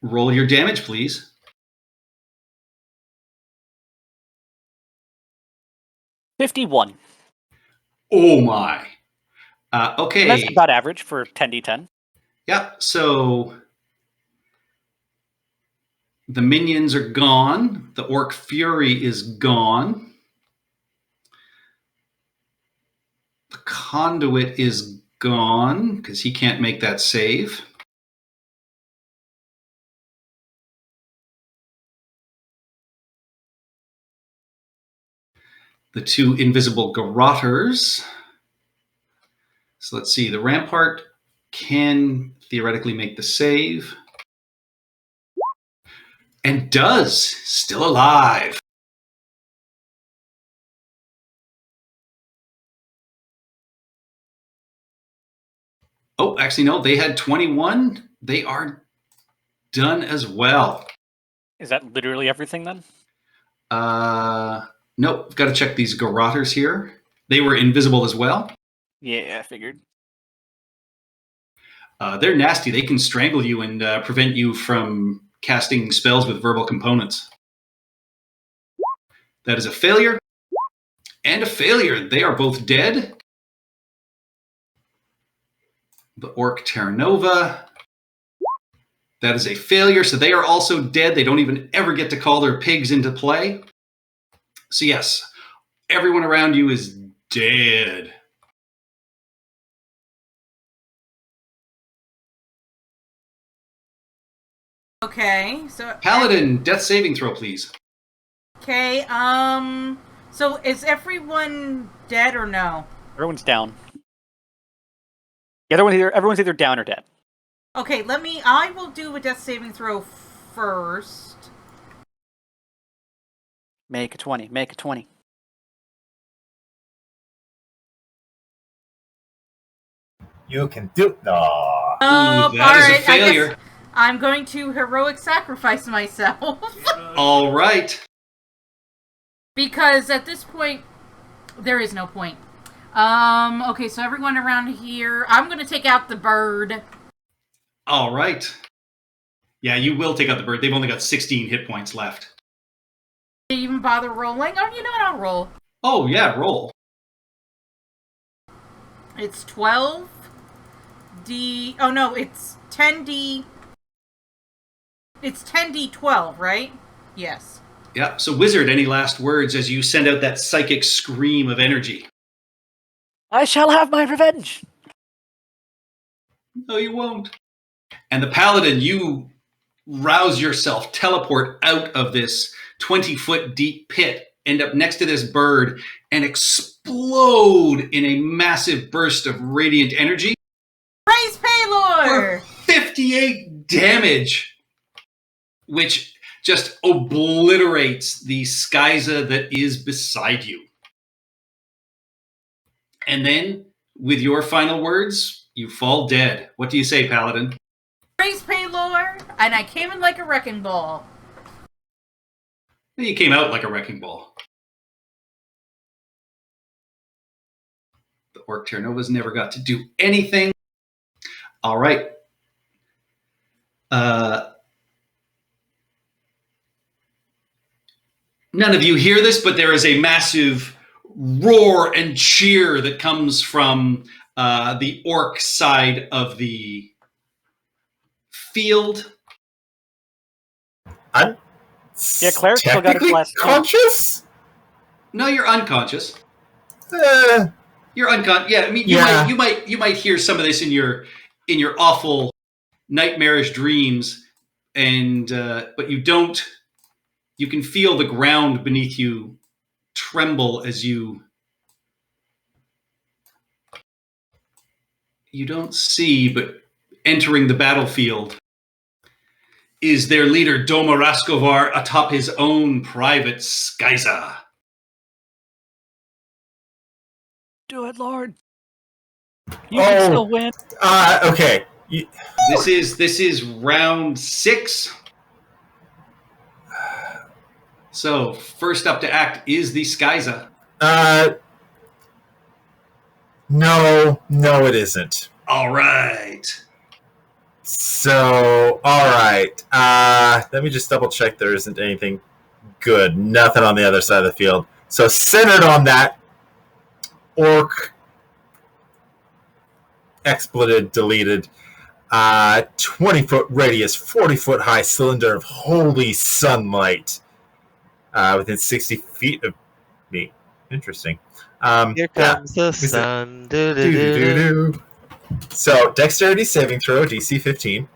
Roll your damage, please. $51. Oh my. Okay. And that's about average for 10d10. Yeah, so the minions are gone. The Orc Fury is gone. The Conduit is gone because he can't make that save. The 2 invisible Garrotters. So let's see. The Rampart can theoretically make the save. And does. Still alive. Oh, actually, no. They had 21. They are done as well. Is that literally everything then? Nope. Got to check these Garrotters here. They were invisible as well. Yeah, I figured. They're nasty. They can strangle you and prevent you from casting spells with verbal components. That is a failure and a failure. They are both dead. The Orc Terra Nova. That is a failure, so they are also dead. They don't even ever get to call their pigs into play. So yes, everyone around you is dead. Okay, so Paladin, death saving throw, please. Okay, so is everyone dead or no? Everyone's down. Everyone's either down or dead. Okay, I will do a death saving throw first. Make a 20. Make a 20. You can do. No. Oh, that is a alright, failure. I guess I'm going to heroic sacrifice myself. All right. Because at this point, there is no point. Okay, so everyone around here, I'm going to take out the bird. All right. Yeah, you will take out the bird. They've only got 16 hit points left. Did you even bother rolling? Oh, you know what? I'll roll. Oh, yeah, roll. It's 12 D. Oh, no, it's 10D. It's 10D12, right? Yes. Yeah, so Wizard, any last words as you send out that psychic scream of energy? I shall have my revenge. No, you won't. And the Paladin, you rouse yourself, teleport out of this 20-foot deep pit, end up next to this bird, and explode in a massive burst of radiant energy. Praise Paylor! For 58 damage, which just obliterates the Skyza that is beside you. And then, with your final words, you fall dead. What do you say, Paladin? Praise Paylor! And I came in like a wrecking ball. You came out like a wrecking ball. The Orc Terra Novas never got to do anything. All right. None of you hear this, but there is a massive roar and cheer that comes from the orc side of the field. I'm Cleric still got his last conscious. No, you're unconscious. Uh, You're unconscious. Yeah, I mean, you might hear some of this in your awful nightmarish dreams, and but you don't. You can feel the ground beneath you tremble as you don't see, but entering the battlefield is their leader, Doma Raskovar, atop his own private Skyza. Do it, Lord. You can still win. Okay. This is round 6. So first up to act is the Skyza. No, it isn't. All right. So, all right. Let me just double check there isn't anything good. Nothing on the other side of the field. So, centered on that orc, expletive deleted, 20-foot radius, 40-foot high cylinder of holy sunlight within 60 feet of me. Interesting. Here comes the sun. Do. So, dexterity saving throw, DC 15.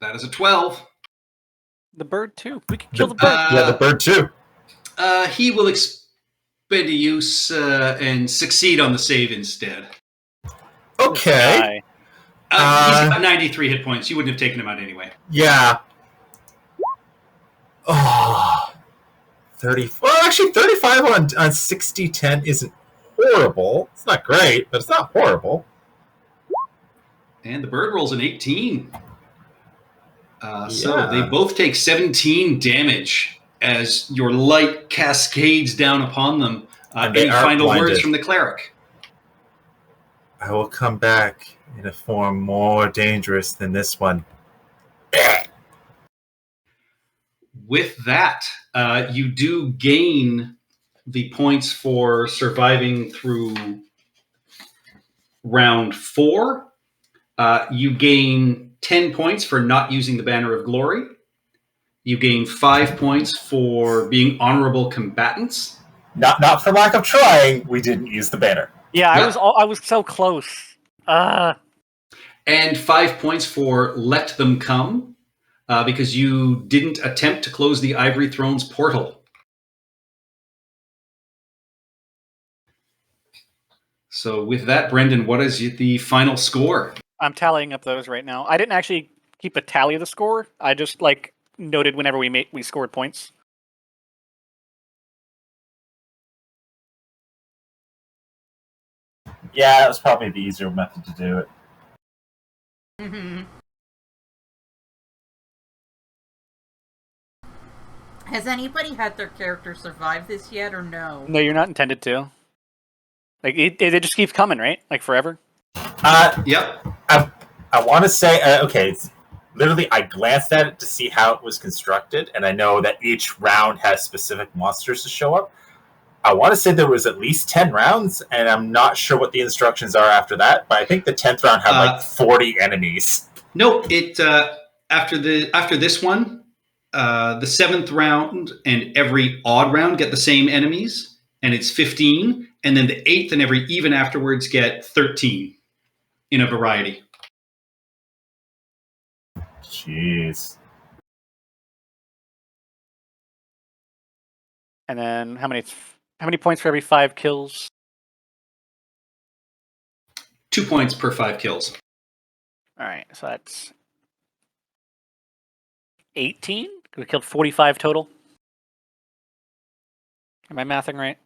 That is a 12. The bird too. We could kill the bird. Yeah, the bird too. He will expend a use and succeed on the save instead. Okay. He's got 93 hit points. You wouldn't have taken him out anyway. Yeah. Oh, 30. Well, actually, 35 on 60-10 isn't horrible. It's not great, but it's not horrible. And the bird rolls an 18. So they both take 17 damage as your light cascades down upon them. Any final words from the cleric? I will come back in a form more dangerous than this one. With that, you do gain the points for surviving through round 4. You gain 10 points for not using the Banner of Glory. You gain 5 points for being honorable combatants. Not for lack of trying, we didn't use the banner. Yeah, I was so close. And 5 points for let them come, because you didn't attempt to close the Ivory Throne's portal. So with that, Brendan, what is the final score? I'm tallying up those right now. I didn't actually keep a tally of the score. I just noted whenever we scored points. Yeah, that was probably the easier method to do it. Mm-hmm. Has anybody had their character survive this yet, or no? No, you're not intended to. It just keeps coming, right? Like forever. Yep. I want to say, okay, literally I glanced at it to see how it was constructed, and I know that each round has specific monsters to show up. I want to say there was at least 10 rounds, and I'm not sure what the instructions are after that, but I think the 10th round had 40 enemies. No, after this one, the 7th round and every odd round get the same enemies, and it's 15, and then the 8th and every even afterwards get 13 in a variety. Jeez. And then how many points for every 5 kills? 2 points per 5 kills. All right, so that's 18. We killed 45 total. Am I mathing right?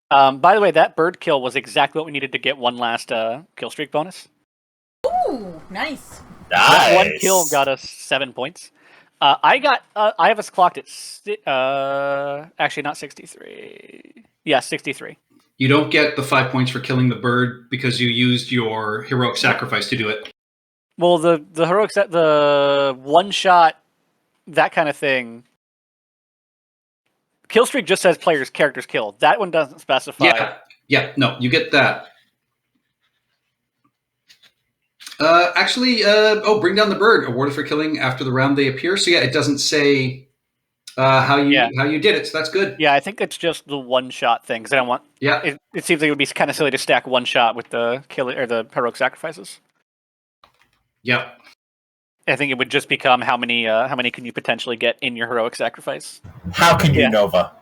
By the way, that bird kill was exactly what we needed to get one last kill streak bonus. Ooh, nice. Nice. One kill got us 7 points. I have us clocked at actually not 63. Yeah, 63. You don't get the 5 points for killing the bird because you used your heroic sacrifice to do it. Well, the heroic the one shot, that kind of thing. Kill streak just says characters killed. That one doesn't specify. Yeah, no, you get that. Bring down the bird. Awarded for killing after the round they appear. So yeah, it doesn't say how you did it. So that's good. Yeah, I think it's just the one shot thing because I don't want. Yeah, it seems like it would be kind of silly to stack one shot with the kill or the heroic sacrifices. Yeah. I think it would just become how many can you potentially get in your heroic sacrifice? How can you, Nova?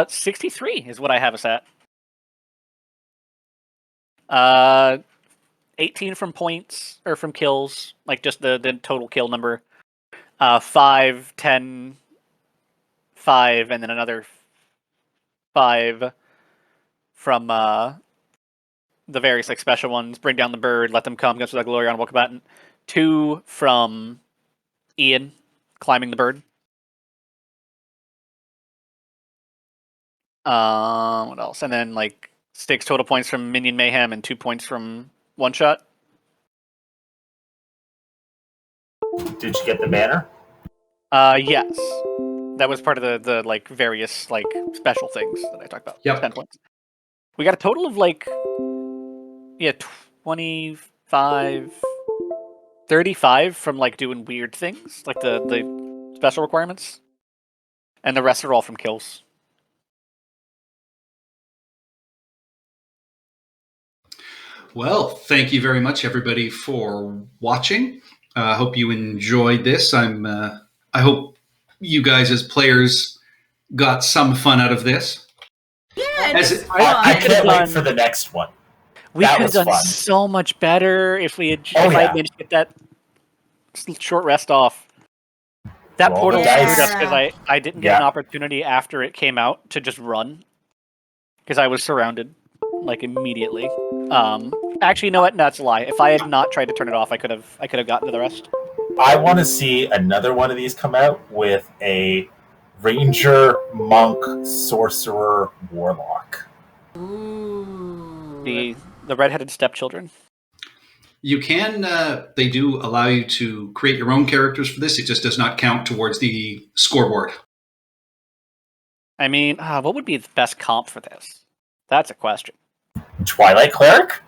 63 is what I have us at. 18 from points or from kills, like just the total kill number. 5, 10, 5, and then another 5 from the various like special ones. Bring down the bird, let them come, against the glory honorable combatant. 2 from Ian, climbing the bird. What else? And then like 6 total points from Minion Mayhem and 2 points from One Shot. Did you get the banner? Yes. That was part of the like various like special things that I talked about. Yep. 10 points. We got a total of like 25 35 from like doing weird things, like the special requirements. And the rest are all from kills. Well, thank you very much, everybody, for watching. I hope you enjoyed this. I hope you guys, as players, got some fun out of this. Yeah, As it's it- fun. I can't wait done- for the next one. We That could have was done fun. so much better if we had Oh, if I yeah. had managed to get that short rest off. That Roll portal the screwed dice. us because I didn't get an Yeah. opportunity after it came out to just run because I was surrounded like immediately. Actually, you know what? No, that's a lie. If I had not tried to turn it off, I could have gotten to the rest. I want to see another one of these come out with a ranger, monk, sorcerer, warlock. Ooh. The redheaded stepchildren. You can, they do allow you to create your own characters for this. It just does not count towards the scoreboard. I mean, what would be the best comp for this? That's a question. Twilight Cleric?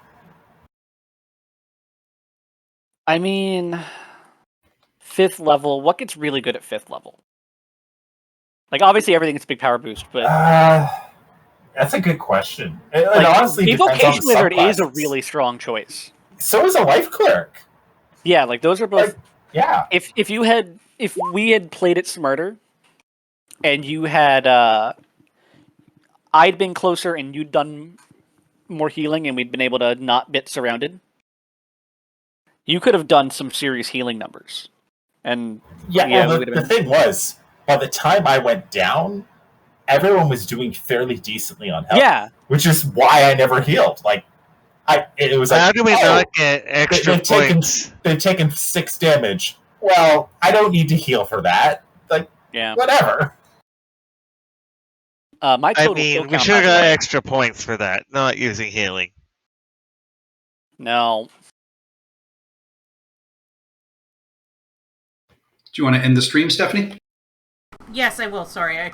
I mean, 5th level. What gets really good at 5th level? Like, obviously, everything is a big power boost, but That's a good question. It like, honestly depends on Evocation the Wizard is a subclasses. really strong choice. So is a Life Cleric. Yeah, like those are both. Like, yeah. If we had played it smarter, and you had I'd been closer and you'd done more healing, and we'd been able to not get surrounded, you could have done some serious healing numbers. And Yeah, Yeah, well, we the would've thing was, by the time I went down, everyone was doing fairly decently on health. yeah, Which is why I never healed. Like, it was like, How do we oh, not get extra they've taken- points? they've taken 6 damage. Well, I don't need to heal for that. Like, yeah. whatever. My I total kill mean, we count, should have by the got way- extra points for that, not using healing. No, Do you want to end the stream, Stephanie? Yes, I will. Sorry.